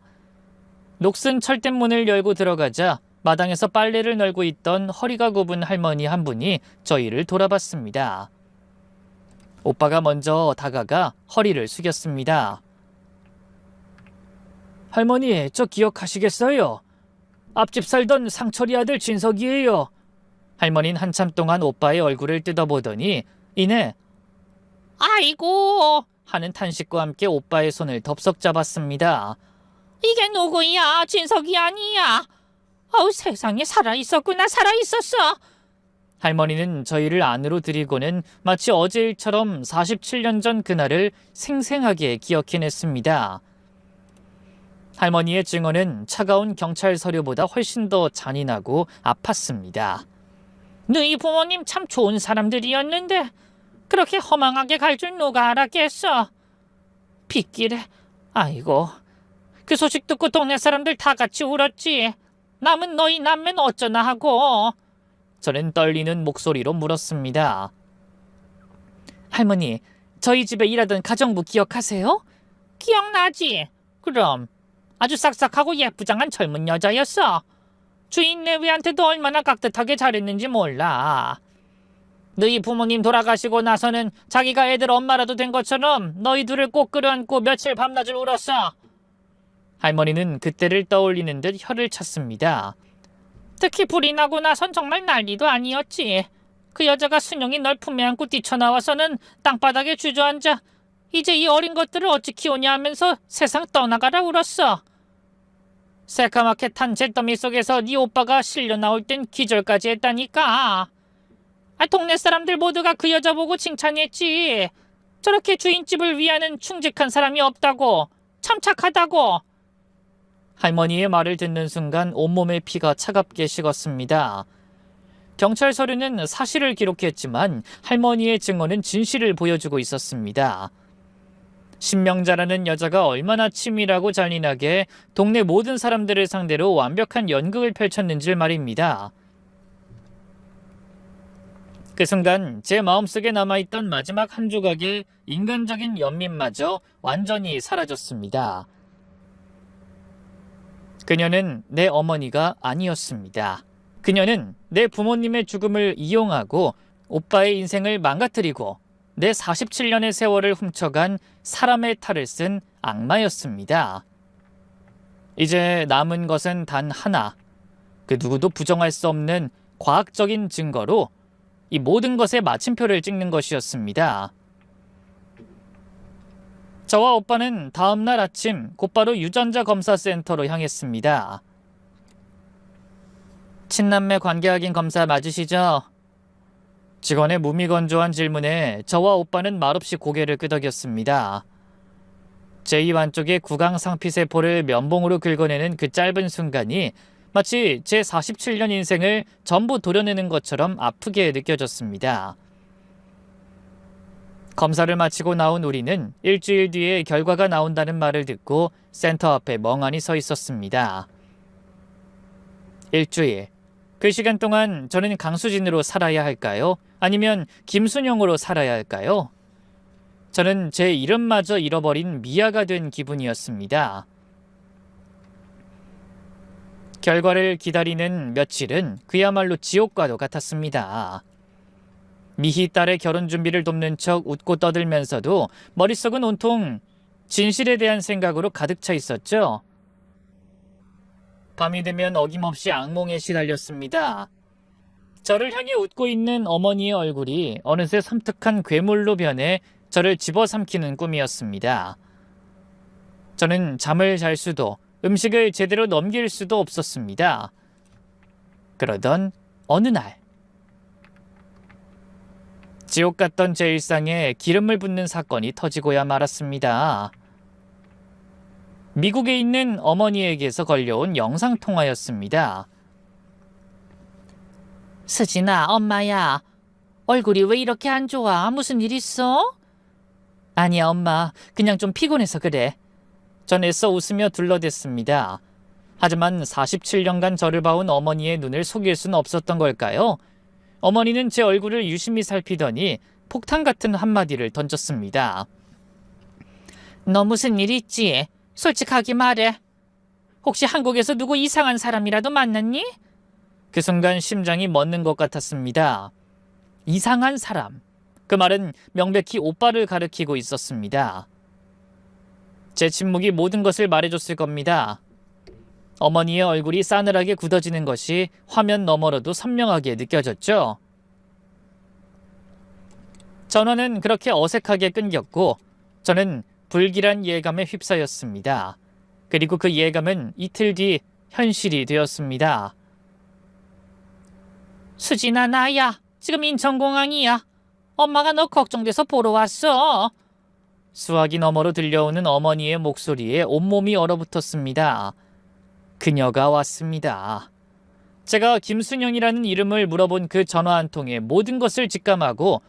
녹슨 철대문을 열고 들어가자 마당에서 빨래를 널고 있던 허리가 굽은 할머니 한 분이 저희를 돌아봤습니다. 오빠가 먼저 다가가 허리를 숙였습니다. 할머니, 저 기억하시겠어요? 앞집 살던 상철이 아들 진석이에요. 할머니는 한참 동안 오빠의 얼굴을 뜯어보더니 이내 아이고, 하는 탄식과 함께 오빠의 손을 덥석 잡았습니다. 이게 누구야? 진석이 아니야. 아우, 세상에, 살아있었구나. 살아있었어. 할머니는 저희를 안으로 들이고는 마치 어제 일처럼 47년 전 그날을 생생하게 기억해냈습니다. 할머니의 증언은 차가운 경찰 서류보다 훨씬 더 잔인하고 아팠습니다. 너희 부모님 참 좋은 사람들이었는데 그렇게 허망하게 갈 줄 누가 알았겠어. 빗길에, 아이고, 그 소식 듣고 동네 사람들 다 같이 울었지. 남은 너희 남매는 어쩌나 하고. 저는 떨리는 목소리로 물었습니다. 할머니, 저희 집에 일하던 가정부 기억하세요? 기억나지? 그럼 아주 싹싹하고 예쁘장한 젊은 여자였어. 주인 내외한테도 얼마나 깍듯하게 잘했는지 몰라. 너희 부모님 돌아가시고 나서는 자기가 애들 엄마라도 된 것처럼 너희 둘을 꼭 끌어안고 며칠 밤낮을 울었어. 할머니는 그때를 떠올리는 듯 혀를 찼습니다. 특히 불이 나고 나선 정말 난리도 아니었지. 그 여자가 순영이 널 품에 안고 뛰쳐나와서는 땅바닥에 주저앉아 이제 이 어린 것들을 어찌 키우냐 하면서 세상 떠나가라 울었어. 새까맣게 탄 잿더미 속에서 네 오빠가 실려 나올 땐 기절까지 했다니까. 동네 사람들 모두가 그 여자 보고 칭찬했지. 저렇게 주인집을 위하는 충직한 사람이 없다고. 참 착하다고. 할머니의 말을 듣는 순간 온몸의 피가 차갑게 식었습니다. 경찰 서류는 사실을 기록했지만 할머니의 증언은 진실을 보여주고 있었습니다. 신명자라는 여자가 얼마나 치밀하고 잔인하게 동네 모든 사람들을 상대로 완벽한 연극을 펼쳤는지 말입니다. 그 순간 제 마음속에 남아있던 마지막 한 조각의 인간적인 연민마저 완전히 사라졌습니다. 그녀는 내 어머니가 아니었습니다. 그녀는 내 부모님의 죽음을 이용하고 오빠의 인생을 망가뜨리고 내 47년의 세월을 훔쳐간 사람의 탈을 쓴 악마였습니다. 이제 남은 것은 단 하나, 그 누구도 부정할 수 없는 과학적인 증거로 이 모든 것에 마침표를 찍는 것이었습니다. 저와 오빠는 다음 날 아침 곧바로 유전자 검사 센터로 향했습니다. 친남매 관계 확인 검사 맞으시죠? 직원의 무미건조한 질문에 저와 오빠는 말없이 고개를 끄덕였습니다. 제 입 안쪽에 구강 상피세포를 면봉으로 긁어내는 그 짧은 순간이 마치 제 47년 인생을 전부 도려내는 것처럼 아프게 느껴졌습니다. 검사를 마치고 나온 우리는 일주일 뒤에 결과가 나온다는 말을 듣고 센터 앞에 멍하니 서 있었습니다. 일주일. 그 시간 동안 저는 강수진으로 살아야 할까요? 아니면 김순영으로 살아야 할까요? 저는 제 이름마저 잃어버린 미아가 된 기분이었습니다. 결과를 기다리는 며칠은 그야말로 지옥과도 같았습니다. 미희 딸의 결혼 준비를 돕는 척 웃고 떠들면서도 머릿속은 온통 진실에 대한 생각으로 가득 차 있었죠. 밤이 되면 어김없이 악몽에 시달렸습니다. 저를 향해 웃고 있는 어머니의 얼굴이 어느새 섬뜩한 괴물로 변해 저를 집어삼키는 꿈이었습니다. 저는 잠을 잘 수도 음식을 제대로 넘길 수도 없었습니다. 그러던 어느 날 지옥 같던 제 일상에 기름을 붓는 사건이 터지고야 말았습니다. 미국에 있는 어머니에게서 걸려온 영상통화였습니다. 수진아, 엄마야. 얼굴이 왜 이렇게 안 좋아? 무슨 일 있어? 아니야, 엄마. 그냥 좀 피곤해서 그래. 전 애써 웃으며 둘러댔습니다. 하지만 47년간 저를 봐온 어머니의 눈을 속일 수는 없었던 걸까요? 어머니는 제 얼굴을 유심히 살피더니 폭탄 같은 한마디를 던졌습니다. 너 무슨 일 있지? 솔직하게 말해. 혹시 한국에서 누구 이상한 사람이라도 만났니? 그 순간 심장이 멎는 것 같았습니다. 이상한 사람. 그 말은 명백히 오빠를 가리키고 있었습니다. 제 침묵이 모든 것을 말해줬을 겁니다. 어머니의 얼굴이 싸늘하게 굳어지는 것이 화면 너머로도 선명하게 느껴졌죠. 전화는 그렇게 어색하게 끊겼고 저는 불길한 예감에 휩싸였습니다. 그리고 그 예감은 이틀 뒤 현실이 되었습니다. 수진아, 나야. 지금 인천공항이야. 엄마가 너 걱정돼서 보러 왔어. 수화기 너머로 들려오는 어머니의 목소리에 온몸이 얼어붙었습니다. 그녀가 왔습니다. 제가 김순영이라는 이름을 물어본 그 전화 한 통에 모든 것을 직감하고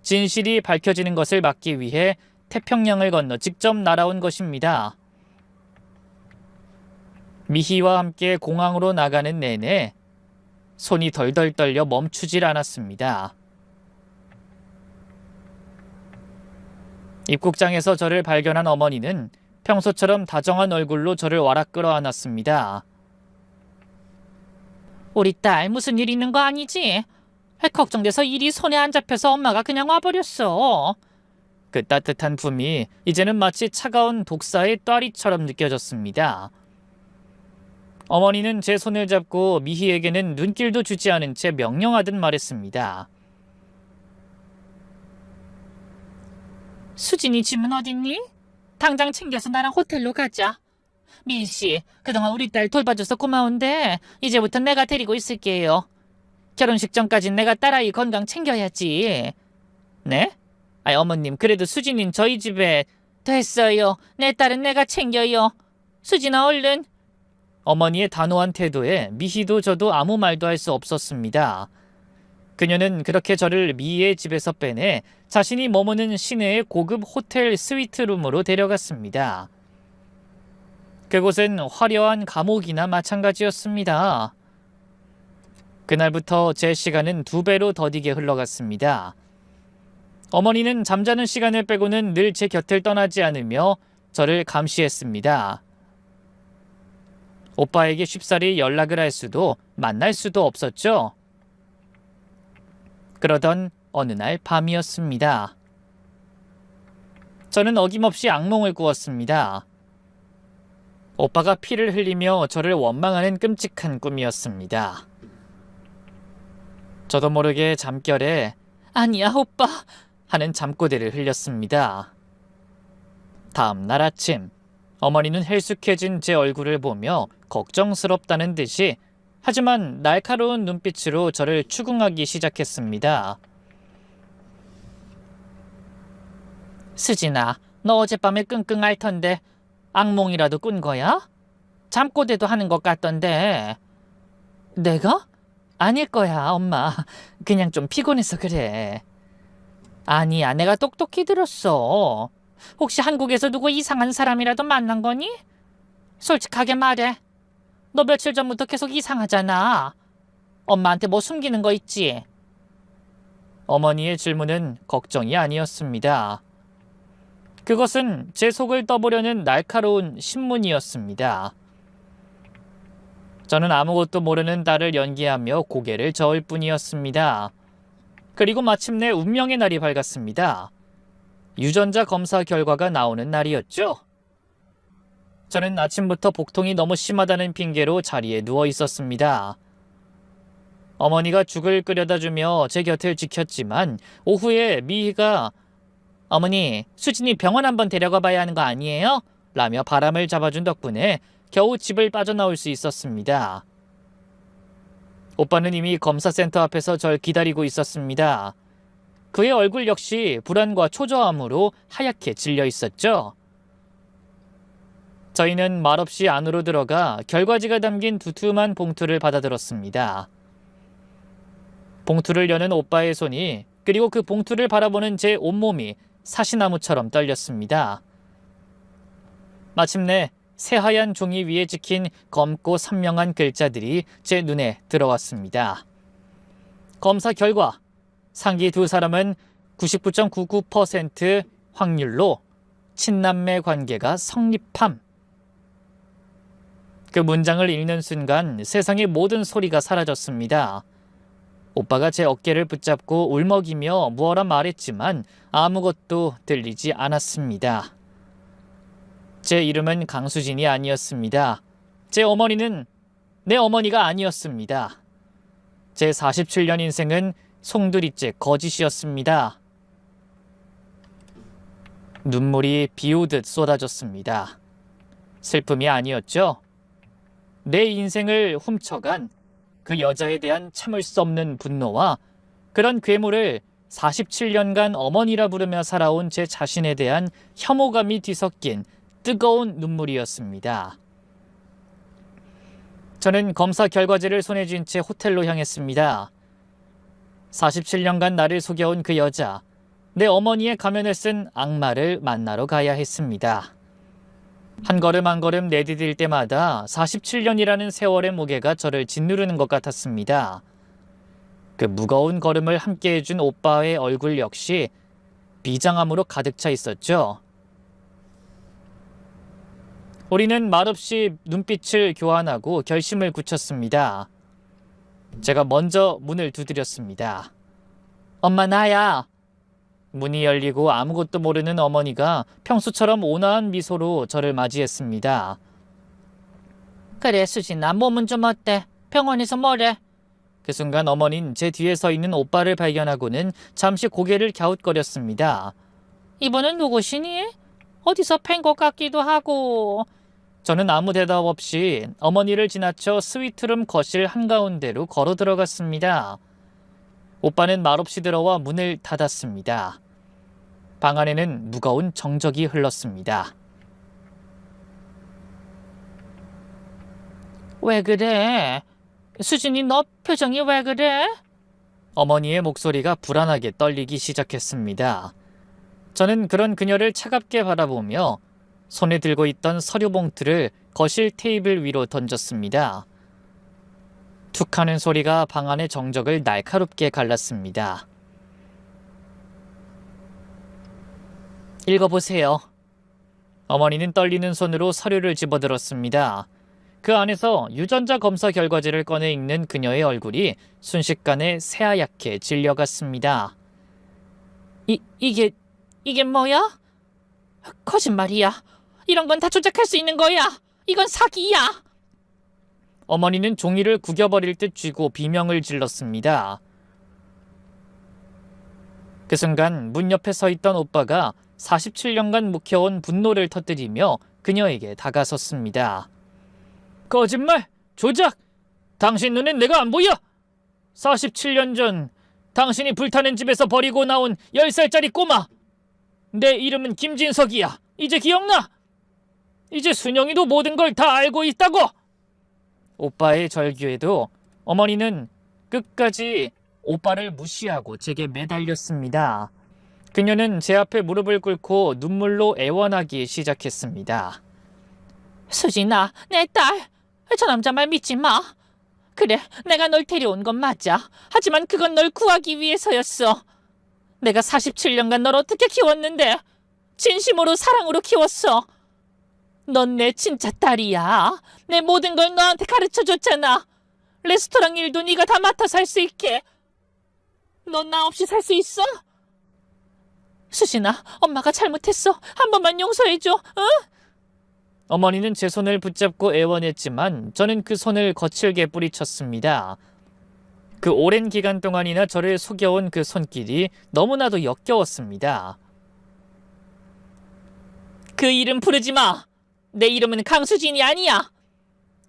진실이 밝혀지는 것을 막기 위해 태평양을 건너 직접 날아온 것입니다. 미희와 함께 공항으로 나가는 내내 손이 덜덜 떨려 멈추질 않았습니다. 입국장에서 저를 발견한 어머니는 평소처럼 다정한 얼굴로 저를 와락 끌어안았습니다. 우리 딸 무슨 일 있는 거 아니지? 걱정돼서 일이 손에 안 잡혀서 엄마가 그냥 와버렸어. 그 따뜻한 품이 이제는 마치 차가운 독사의 또아리처럼 느껴졌습니다. 어머니는 제 손을 잡고 미희에게는 눈길도 주지 않은 채 명령하듯 말했습니다. 수진이 집은 어딨니? 당장 챙겨서 나랑 호텔로 가자. 민씨, 그동안 우리 딸 돌봐줘서 고마운데 이제부터 내가 데리고 있을게요. 결혼식 전까진 내가 딸아이 건강 챙겨야지. 네? 어머님, 그래도 수진인 저희 집에... 됐어요. 내 딸은 내가 챙겨요. 수진아, 얼른. 어머니의 단호한 태도에 미희도 저도 아무 말도 할 수 없었습니다. 그녀는 그렇게 저를 미희의 집에서 빼내 자신이 머무는 시내의 고급 호텔 스위트룸으로 데려갔습니다. 그곳은 화려한 감옥이나 마찬가지였습니다. 그날부터 제 시간은 2배로 더디게 흘러갔습니다. 어머니는 잠자는 시간을 빼고는 늘 제 곁을 떠나지 않으며 저를 감시했습니다. 오빠에게 쉽사리 연락을 할 수도 만날 수도 없었죠. 그러던 어느 날 밤이었습니다. 저는 어김없이 악몽을 꾸었습니다. 오빠가 피를 흘리며 저를 원망하는 끔찍한 꿈이었습니다. 저도 모르게 잠결에 아니야, 오빠. 하는 잠꼬대를 흘렸습니다. 다음 날 아침 어머니는 헬쑥해진 제 얼굴을 보며 걱정스럽다는 듯이 하지만 날카로운 눈빛으로 저를 추궁하기 시작했습니다. 수진아, 너 어젯밤에 끙끙 앓던데 악몽이라도 꾼 거야? 잠꼬대도 하는 것 같던데. 내가? 아닐 거야, 엄마. 그냥 좀 피곤해서 그래. 아니야, 내가 똑똑히 들었어. 혹시 한국에서 누구 이상한 사람이라도 만난 거니? 솔직하게 말해. 너 며칠 전부터 계속 이상하잖아. 엄마한테 뭐 숨기는 거 있지? 어머니의 질문은 걱정이 아니었습니다. 그것은 제 속을 떠보려는 날카로운 신문이었습니다. 저는 아무것도 모르는 딸을 연기하며 고개를 저을 뿐이었습니다. 그리고 마침내 운명의 날이 밝았습니다. 유전자 검사 결과가 나오는 날이었죠. 저는 아침부터 복통이 너무 심하다는 핑계로 자리에 누워 있었습니다. 어머니가 죽을 끓여다 주며 제 곁을 지켰지만 오후에 미희가 어머니, 수진이 병원 한번 데려가 봐야 하는 거 아니에요? 라며 바람을 잡아준 덕분에 겨우 집을 빠져나올 수 있었습니다. 오빠는 이미 검사센터 앞에서 절 기다리고 있었습니다. 그의 얼굴 역시 불안과 초조함으로 하얗게 질려 있었죠. 저희는 말없이 안으로 들어가 결과지가 담긴 두툼한 봉투를 받아들었습니다. 봉투를 여는 오빠의 손이, 그리고 그 봉투를 바라보는 제 온몸이 사시나무처럼 떨렸습니다. 마침내 새하얀 종이 위에 찍힌 검고 선명한 글자들이 제 눈에 들어왔습니다. 검사 결과, 상기 두 사람은 99.99% 확률로 친남매 관계가 성립함. 그 문장을 읽는 순간 세상의 모든 소리가 사라졌습니다. 오빠가 제 어깨를 붙잡고 울먹이며 무어라 말했지만 아무것도 들리지 않았습니다. 제 이름은 강수진이 아니었습니다. 제 어머니는 내 어머니가 아니었습니다. 제 47년 인생은 송두리째 거짓이었습니다. 눈물이 비 오듯 쏟아졌습니다. 슬픔이 아니었죠. 내 인생을 훔쳐간 그 여자에 대한 참을 수 없는 분노와 그런 괴물을 47년간 어머니라 부르며 살아온 제 자신에 대한 혐오감이 뒤섞인 뜨거운 눈물이었습니다. 저는 검사 결과지를 손에 쥔 채 호텔로 향했습니다. 47년간 나를 속여온 그 여자, 내 어머니의 가면을 쓴 악마를 만나러 가야 했습니다. 한 걸음 한 걸음 내디딜 때마다 47년이라는 세월의 무게가 저를 짓누르는 것 같았습니다. 그 무거운 걸음을 함께 해준 오빠의 얼굴 역시 비장함으로 가득 차 있었죠. 우리는 말없이 눈빛을 교환하고 결심을 굳혔습니다. 제가 먼저 문을 두드렸습니다. 엄마, 나야. 문이 열리고 아무것도 모르는 어머니가 평소처럼 온화한 미소로 저를 맞이했습니다. 그래, 수진아, 몸은 좀 어때? 병원에서 뭐래? 그 순간 어머니는 제 뒤에 서 있는 오빠를 발견하고는 잠시 고개를 갸웃거렸습니다. 이분은 누구시니? 어디서 뵌 것 같기도 하고. 저는 아무 대답 없이 어머니를 지나쳐 스위트룸 거실 한가운데로 걸어 들어갔습니다. 오빠는 말없이 들어와 문을 닫았습니다. 방 안에는 무거운 정적이 흘렀습니다. 왜 그래? 수진이, 너 표정이 왜 그래? 어머니의 목소리가 불안하게 떨리기 시작했습니다. 저는 그런 그녀를 차갑게 바라보며 손에 들고 있던 서류 봉투를 거실 테이블 위로 던졌습니다. 툭 하는 소리가 방 안의 정적을 날카롭게 갈랐습니다. 읽어보세요. 어머니는 떨리는 손으로 서류를 집어들었습니다. 그 안에서 유전자 검사 결과지를 꺼내 읽는 그녀의 얼굴이 순식간에 새하얗게 질려갔습니다. 이게 뭐야? 거짓말이야. 이런 건 다 조작할 수 있는 거야. 이건 사기야. 어머니는 종이를 구겨버릴 듯 쥐고 비명을 질렀습니다. 그 순간 문 옆에 서 있던 오빠가 47년간 묵혀온 분노를 터뜨리며 그녀에게 다가섰습니다. 거짓말! 조작! 당신 눈엔 내가 안 보여! 47년 전 당신이 불타는 집에서 버리고 나온 10살짜리 꼬마! 내 이름은 김진석이야. 이제 기억나? 이제 순영이도 모든 걸 다 알고 있다고! 오빠의 절규에도 어머니는 끝까지 오빠를 무시하고 제게 매달렸습니다. 그녀는 제 앞에 무릎을 꿇고 눈물로 애원하기 시작했습니다. 수진아, 내 딸. 저 남자 말 믿지 마. 그래, 내가 널 데려온 건 맞아. 하지만 그건 널 구하기 위해서였어. 내가 47년간 널 어떻게 키웠는데. 진심으로 사랑으로 키웠어. 넌 내 진짜 딸이야. 내 모든 걸 너한테 가르쳐줬잖아. 레스토랑 일도 네가 다 맡아서 할 수 있게. 넌 나 없이 살 수 있어? 수진아, 엄마가 잘못했어. 한 번만 용서해줘. 응? 어머니는 제 손을 붙잡고 애원했지만 저는 그 손을 거칠게 뿌리쳤습니다. 그 오랜 기간 동안이나 저를 속여온 그 손길이 너무나도 역겨웠습니다. 그 이름 부르지 마. 내 이름은 강수진이 아니야.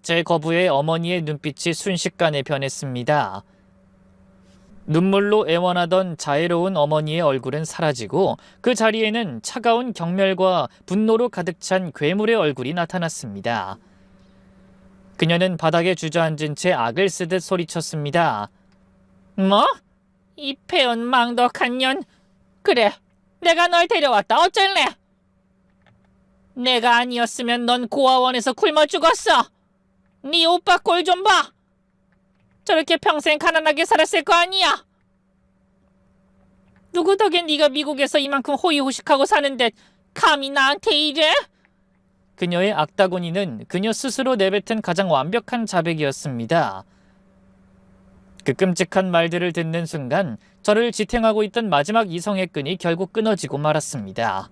제 거부에 어머니의 눈빛이 순식간에 변했습니다. 눈물로 애원하던 자애로운 어머니의 얼굴은 사라지고 그 자리에는 차가운 경멸과 분노로 가득 찬 괴물의 얼굴이 나타났습니다. 그녀는 바닥에 주저앉은 채 악을 쓰듯 소리쳤습니다. 뭐? 이 폐연 망덕한 년. 그래, 내가 널 데려왔다. 어쩔래? 내가 아니었으면 넌 고아원에서 굶어 죽었어. 네 오빠 꼴 좀 봐. 저렇게 평생 가난하게 살았을 거 아니야. 누구 덕에 네가 미국에서 이만큼 호의호식하고 사는데 감히 나한테 이래? 그녀의 악다구니는 그녀 스스로 내뱉은 가장 완벽한 자백이었습니다. 그 끔찍한 말들을 듣는 순간 저를 지탱하고 있던 마지막 이성의 끈이 결국 끊어지고 말았습니다.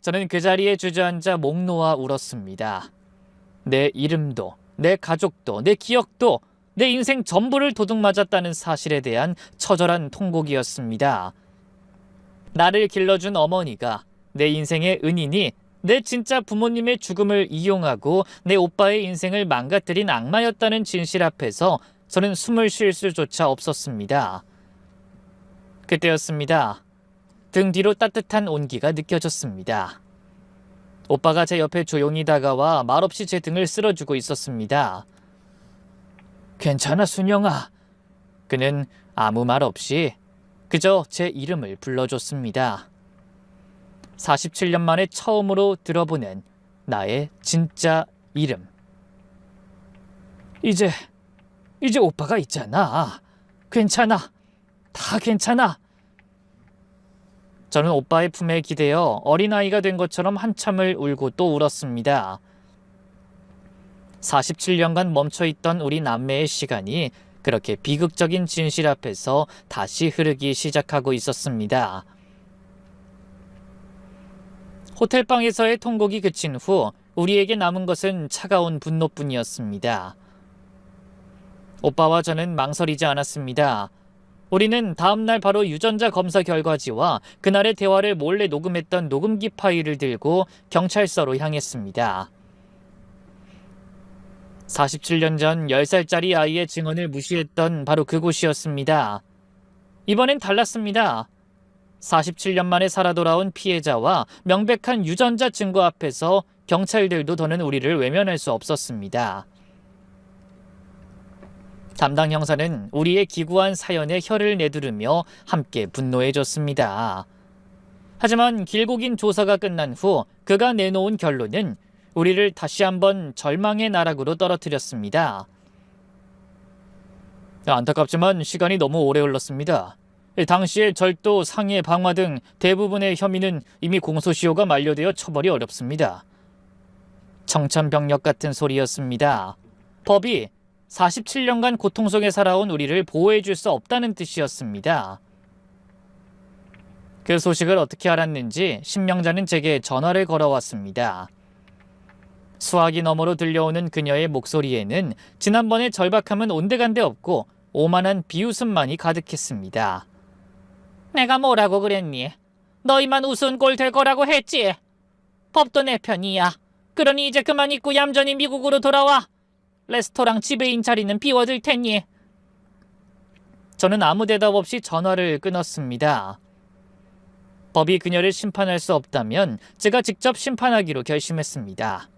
저는 그 자리에 주저앉아 목 놓아 울었습니다. 내 이름도, 내 가족도, 내 기억도, 내 인생 전부를 도둑맞았다는 사실에 대한 처절한 통곡이었습니다. 나를 길러준 어머니가, 내 인생의 은인이 내 진짜 부모님의 죽음을 이용하고 내 오빠의 인생을 망가뜨린 악마였다는 진실 앞에서 저는 숨을 쉴 수조차 없었습니다. 그때였습니다. 등 뒤로 따뜻한 온기가 느껴졌습니다. 오빠가 제 옆에 조용히 다가와 말없이 제 등을 쓸어주고 있었습니다. 괜찮아, 순영아. 그는 아무 말 없이 그저 제 이름을 불러줬습니다. 47년 만에 처음으로 들어보는 나의 진짜 이름. 이제 오빠가 있잖아. 괜찮아. 다 괜찮아. 저는 오빠의 품에 기대어 어린아이가 된 것처럼 한참을 울고 또 울었습니다. 47년간 멈춰있던 우리 남매의 시간이 그렇게 비극적인 진실 앞에서 다시 흐르기 시작하고 있었습니다. 호텔방에서의 통곡이 그친 후 우리에게 남은 것은 차가운 분노뿐이었습니다. 오빠와 저는 망설이지 않았습니다. 우리는 다음날 바로 유전자 검사 결과지와 그날의 대화를 몰래 녹음했던 녹음기 파일을 들고 경찰서로 향했습니다. 47년 전 10살짜리 아이의 증언을 무시했던 바로 그곳이었습니다. 이번엔 달랐습니다. 47년 만에 살아 돌아온 피해자와 명백한 유전자 증거 앞에서 경찰들도 더는 우리를 외면할 수 없었습니다. 담당 형사는 우리의 기구한 사연에 혀를 내두르며 함께 분노해줬습니다. 하지만 길고 긴 조사가 끝난 후 그가 내놓은 결론은 우리를 다시 한번 절망의 나락으로 떨어뜨렸습니다. 안타깝지만 시간이 너무 오래 흘렀습니다. 당시의 절도, 상해, 방화 등 대부분의 혐의는 이미 공소시효가 만료되어 처벌이 어렵습니다. 청천벽력 같은 소리였습니다. 법이 47년간 고통 속에 살아온 우리를 보호해줄 수 없다는 뜻이었습니다. 그 소식을 어떻게 알았는지 신명자는 제게 전화를 걸어왔습니다. 수화기 너머로 들려오는 그녀의 목소리에는 지난번의 절박함은 온데간데 없고 오만한 비웃음만이 가득했습니다. 내가 뭐라고 그랬니? 너희만 우스운 꼴 될 거라고 했지. 법도 내 편이야. 그러니 이제 그만 잊고 얌전히 미국으로 돌아와. 레스토랑 지배인 자리는 비워둘 테니. 저는 아무 대답 없이 전화를 끊었습니다. 법이 그녀를 심판할 수 없다면 제가 직접 심판하기로 결심했습니다.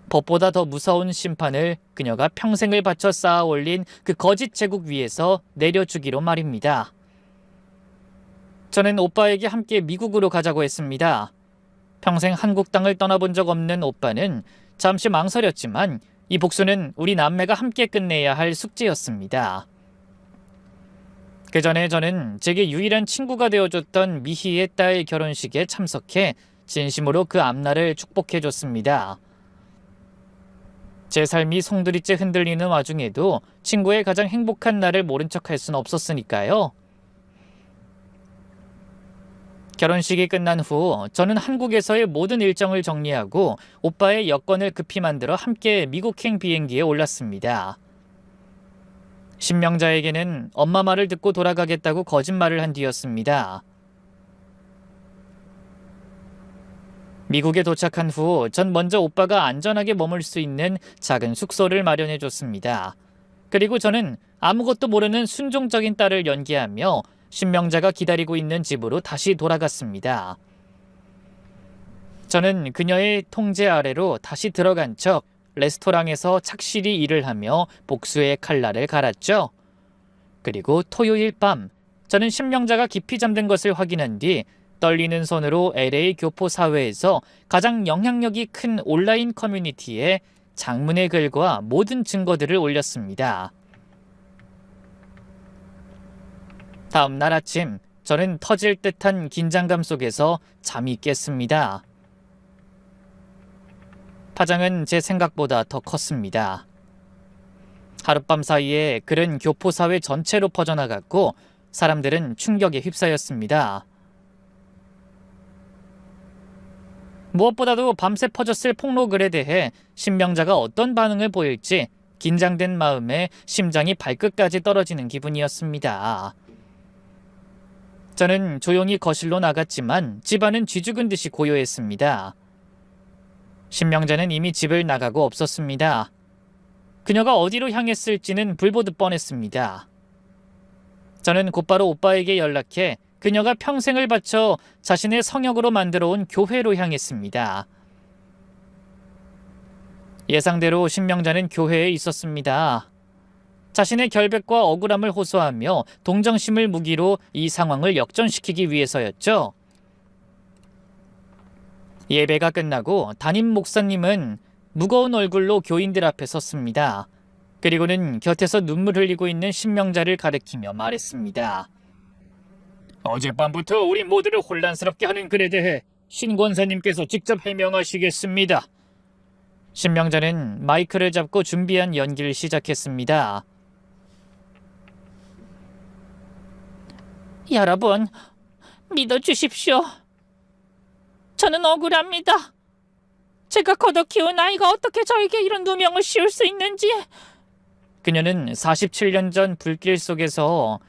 법보다 더 무서운 심판을 그녀가 평생을 바쳐 쌓아 올린 그 거짓 제국 위에서 내려주기로 말입니다. 저는 오빠에게 함께 미국으로 가자고 했습니다. 평생 한국 땅을 떠나본 적 없는 오빠는 잠시 망설였지만 이 복수는 우리 남매가 함께 끝내야 할 숙제였습니다. 그 전에 저는 제게 유일한 친구가 되어줬던 미희의 딸 결혼식에 참석해 진심으로 그 앞날을 축복해줬습니다. 제 삶이 송두리째 흔들리는 와중에도 친구의 가장 행복한 날을 모른 척할 순 없었으니까요. 결혼식이 끝난 후 저는 한국에서의 모든 일정을 정리하고 오빠의 여권을 급히 만들어 함께 미국행 비행기에 올랐습니다. 신명자에게는 엄마 말을 듣고 돌아가겠다고 거짓말을 한 뒤였습니다. 미국에 도착한 후 전 먼저 오빠가 안전하게 머물 수 있는 작은 숙소를 마련해 줬습니다. 그리고 저는 아무것도 모르는 순종적인 딸을 연기하며 신명자가 기다리고 있는 집으로 다시 돌아갔습니다. 저는 그녀의 통제 아래로 다시 들어간 척 레스토랑에서 착실히 일을 하며 복수의 칼날을 갈았죠. 그리고 토요일 밤 저는 신명자가 깊이 잠든 것을 확인한 뒤 떨리는 손으로 LA 교포 사회에서 가장 영향력이 큰 온라인 커뮤니티에 장문의 글과 모든 증거들을 올렸습니다. 다음 날 아침 저는 터질 듯한 긴장감 속에서 잠이 깼습니다. 파장은 제 생각보다 더 컸습니다. 하룻밤 사이에 글은 교포사회 전체로 퍼져나갔고 사람들은 충격에 휩싸였습니다. 무엇보다도 밤새 퍼졌을 폭로글에 대해 신명자가 어떤 반응을 보일지 긴장된 마음에 심장이 발끝까지 떨어지는 기분이었습니다. 저는 조용히 거실로 나갔지만 집안은 쥐죽은 듯이 고요했습니다. 신명자는 이미 집을 나가고 없었습니다. 그녀가 어디로 향했을지는 불보듯 뻔했습니다. 저는 곧바로 오빠에게 연락해 그녀가 평생을 바쳐 자신의 성역으로 만들어온 교회로 향했습니다. 예상대로 신명자는 교회에 있었습니다. 자신의 결백과 억울함을 호소하며 동정심을 무기로 이 상황을 역전시키기 위해서였죠. 예배가 끝나고 담임 목사님은 무거운 얼굴로 교인들 앞에 섰습니다. 그리고는 곁에서 눈물 흘리고 있는 신명자를 가리키며 말했습니다. 어젯밤부터 우리 모두를 혼란스럽게 하는 글에 대해 신 권사님께서 직접 해명하시겠습니다. 신명자는 마이크를 잡고 준비한 연기를 시작했습니다. 여러분, 믿어주십시오. 저는 억울합니다. 제가 걷어 키운 아이가 어떻게 저에게 이런 누명을 씌울 수 있는지. 그녀는 47년 전 불길 속에서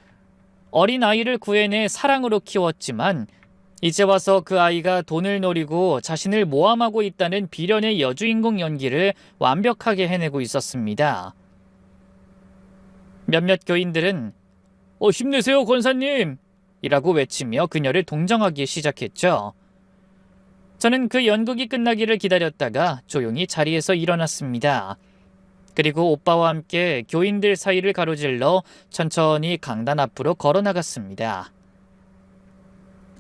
어린 아이를 구해내 사랑으로 키웠지만 이제 와서 그 아이가 돈을 노리고 자신을 모함하고 있다는 비련의 여주인공 연기를 완벽하게 해내고 있었습니다. 몇몇 교인들은 힘내세요 권사님! 이라고 외치며 그녀를 동정하기 시작했죠. 저는 그 연극이 끝나기를 기다렸다가 조용히 자리에서 일어났습니다. 그리고 오빠와 함께 교인들 사이를 가로질러 천천히 강단 앞으로 걸어나갔습니다.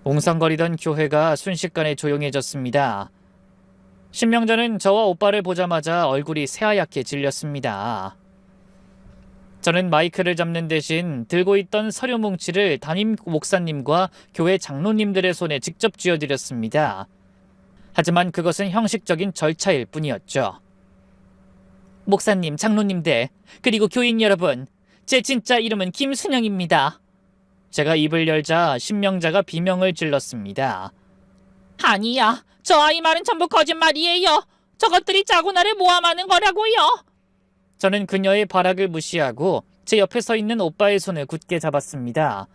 웅성거리던 교회가 순식간에 조용해졌습니다. 신명자는 저와 오빠를 보자마자 얼굴이 새하얗게 질렸습니다. 저는 마이크를 잡는 대신 들고 있던 서류 뭉치를 담임 목사님과 교회 장로님들의 손에 직접 쥐어드렸습니다. 하지만 그것은 형식적인 절차일 뿐이었죠. 목사님, 장로님들, 그리고 교인 여러분, 제 진짜 이름은 김순영입니다. 제가 입을 열자 신명자가 비명을 질렀습니다. 아니야, 저 아이 말은 전부 거짓말이에요. 저것들이 짜고 나를 모함하는 거라고요. 저는 그녀의 발악을 무시하고 제 옆에 서 있는 오빠의 손을 굳게 잡았습니다.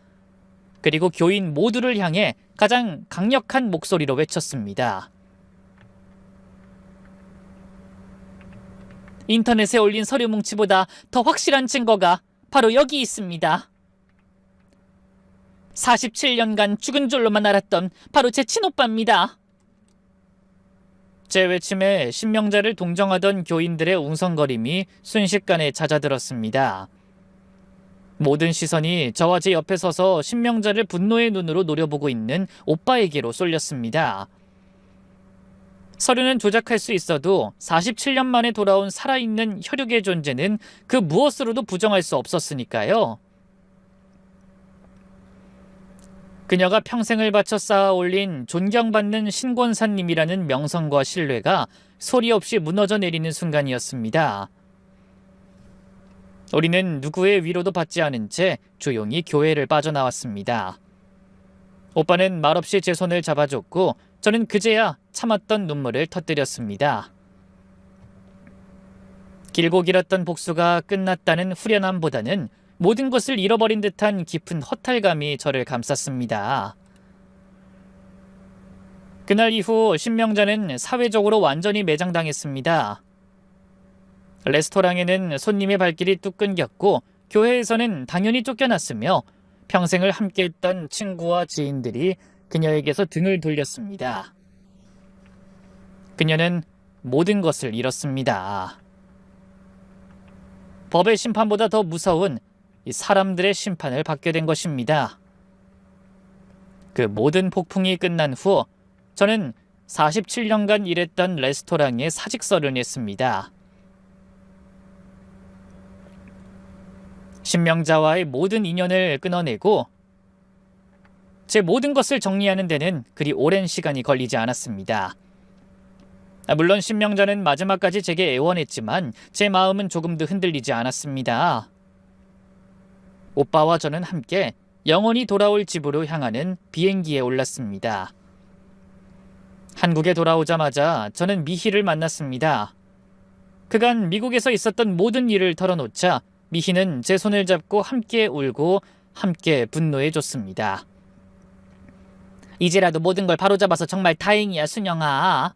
그리고 교인 모두를 향해 가장 강력한 목소리로 외쳤습니다. 인터넷에 올린 서류 뭉치보다 더 확실한 증거가 바로 여기 있습니다. 47년간 죽은 줄로만 알았던 바로 제 친오빠입니다. 제 외침에 신명자를 동정하던 교인들의 웅성거림이 순식간에 잦아들었습니다. 모든 시선이 저와 제 옆에 서서 신명자를 분노의 눈으로 노려보고 있는 오빠에게로 쏠렸습니다. 서류는 조작할 수 있어도 47년 만에 돌아온 살아있는 혈육의 존재는 그 무엇으로도 부정할 수 없었으니까요. 그녀가 평생을 바쳐 쌓아 올린 존경받는 신권사님이라는 명성과 신뢰가 소리 없이 무너져 내리는 순간이었습니다. 우리는 누구의 위로도 받지 않은 채 조용히 교회를 빠져나왔습니다. 오빠는 말없이 제 손을 잡아줬고 저는 그제야 참았던 눈물을 터뜨렸습니다. 길고 길었던 복수가 끝났다는 후련함보다는 모든 것을 잃어버린 듯한 깊은 허탈감이 저를 감쌌습니다. 그날 이후 신명자는 사회적으로 완전히 매장당했습니다. 레스토랑에는 손님의 발길이 뚝 끊겼고 교회에서는 당연히 쫓겨났으며 평생을 함께했던 친구와 지인들이 그녀에게서 등을 돌렸습니다. 그녀는 모든 것을 잃었습니다. 법의 심판보다 더 무서운 이 사람들의 심판을 받게 된 것입니다. 그 모든 폭풍이 끝난 후 저는 47년간 일했던 레스토랑에 사직서를 냈습니다. 신명자와의 모든 인연을 끊어내고 제 모든 것을 정리하는 데는 그리 오랜 시간이 걸리지 않았습니다. 물론 신명자는 마지막까지 제게 애원했지만 제 마음은 조금도 흔들리지 않았습니다. 오빠와 저는 함께 영원히 돌아올 집으로 향하는 비행기에 올랐습니다. 한국에 돌아오자마자 저는 미희를 만났습니다. 그간 미국에서 있었던 모든 일을 털어놓자 미희는 제 손을 잡고 함께 울고 함께 분노해줬습니다. 이제라도 모든 걸 바로잡아서 정말 다행이야, 순영아.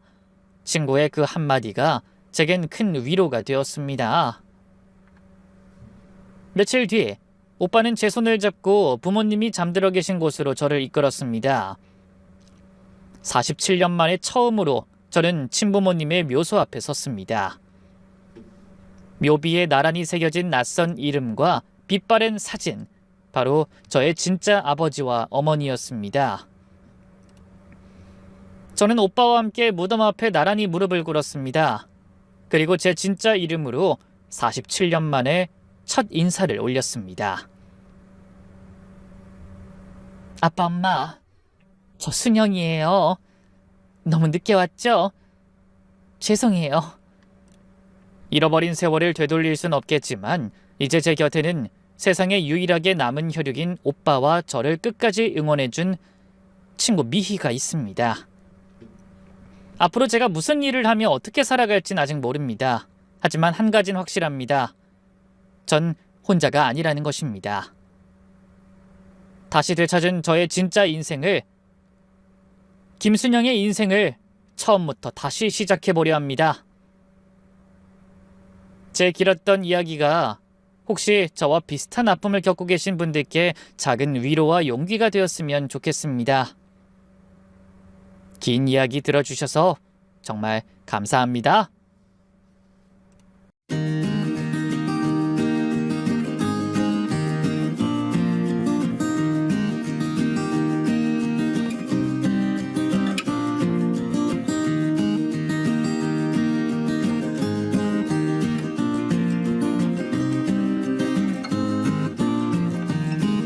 친구의 그 한마디가 제겐 큰 위로가 되었습니다. 며칠 뒤 오빠는 제 손을 잡고 부모님이 잠들어 계신 곳으로 저를 이끌었습니다. 47년 만에 처음으로 저는 친부모님의 묘소 앞에 섰습니다. 묘비에 나란히 새겨진 낯선 이름과 빛바랜 사진, 바로 저의 진짜 아버지와 어머니였습니다. 저는 오빠와 함께 무덤 앞에 나란히 무릎을 꿇었습니다. 그리고 제 진짜 이름으로 47년 만에 첫 인사를 올렸습니다. 아빠, 엄마, 저 순영이에요. 너무 늦게 왔죠? 죄송해요. 잃어버린 세월을 되돌릴 순 없겠지만 이제 제 곁에는 세상에 유일하게 남은 혈육인 오빠와 저를 끝까지 응원해준 친구 미희가 있습니다. 앞으로 제가 무슨 일을 하며 어떻게 살아갈진 아직 모릅니다. 하지만 한 가지는 확실합니다. 전 혼자가 아니라는 것입니다. 다시 되찾은 저의 진짜 인생을, 김순영의 인생을 처음부터 다시 시작해보려 합니다. 제 길었던 이야기가 혹시 저와 비슷한 아픔을 겪고 계신 분들께 작은 위로와 용기가 되었으면 좋겠습니다. 긴 이야기 들어주셔서 정말 감사합니다.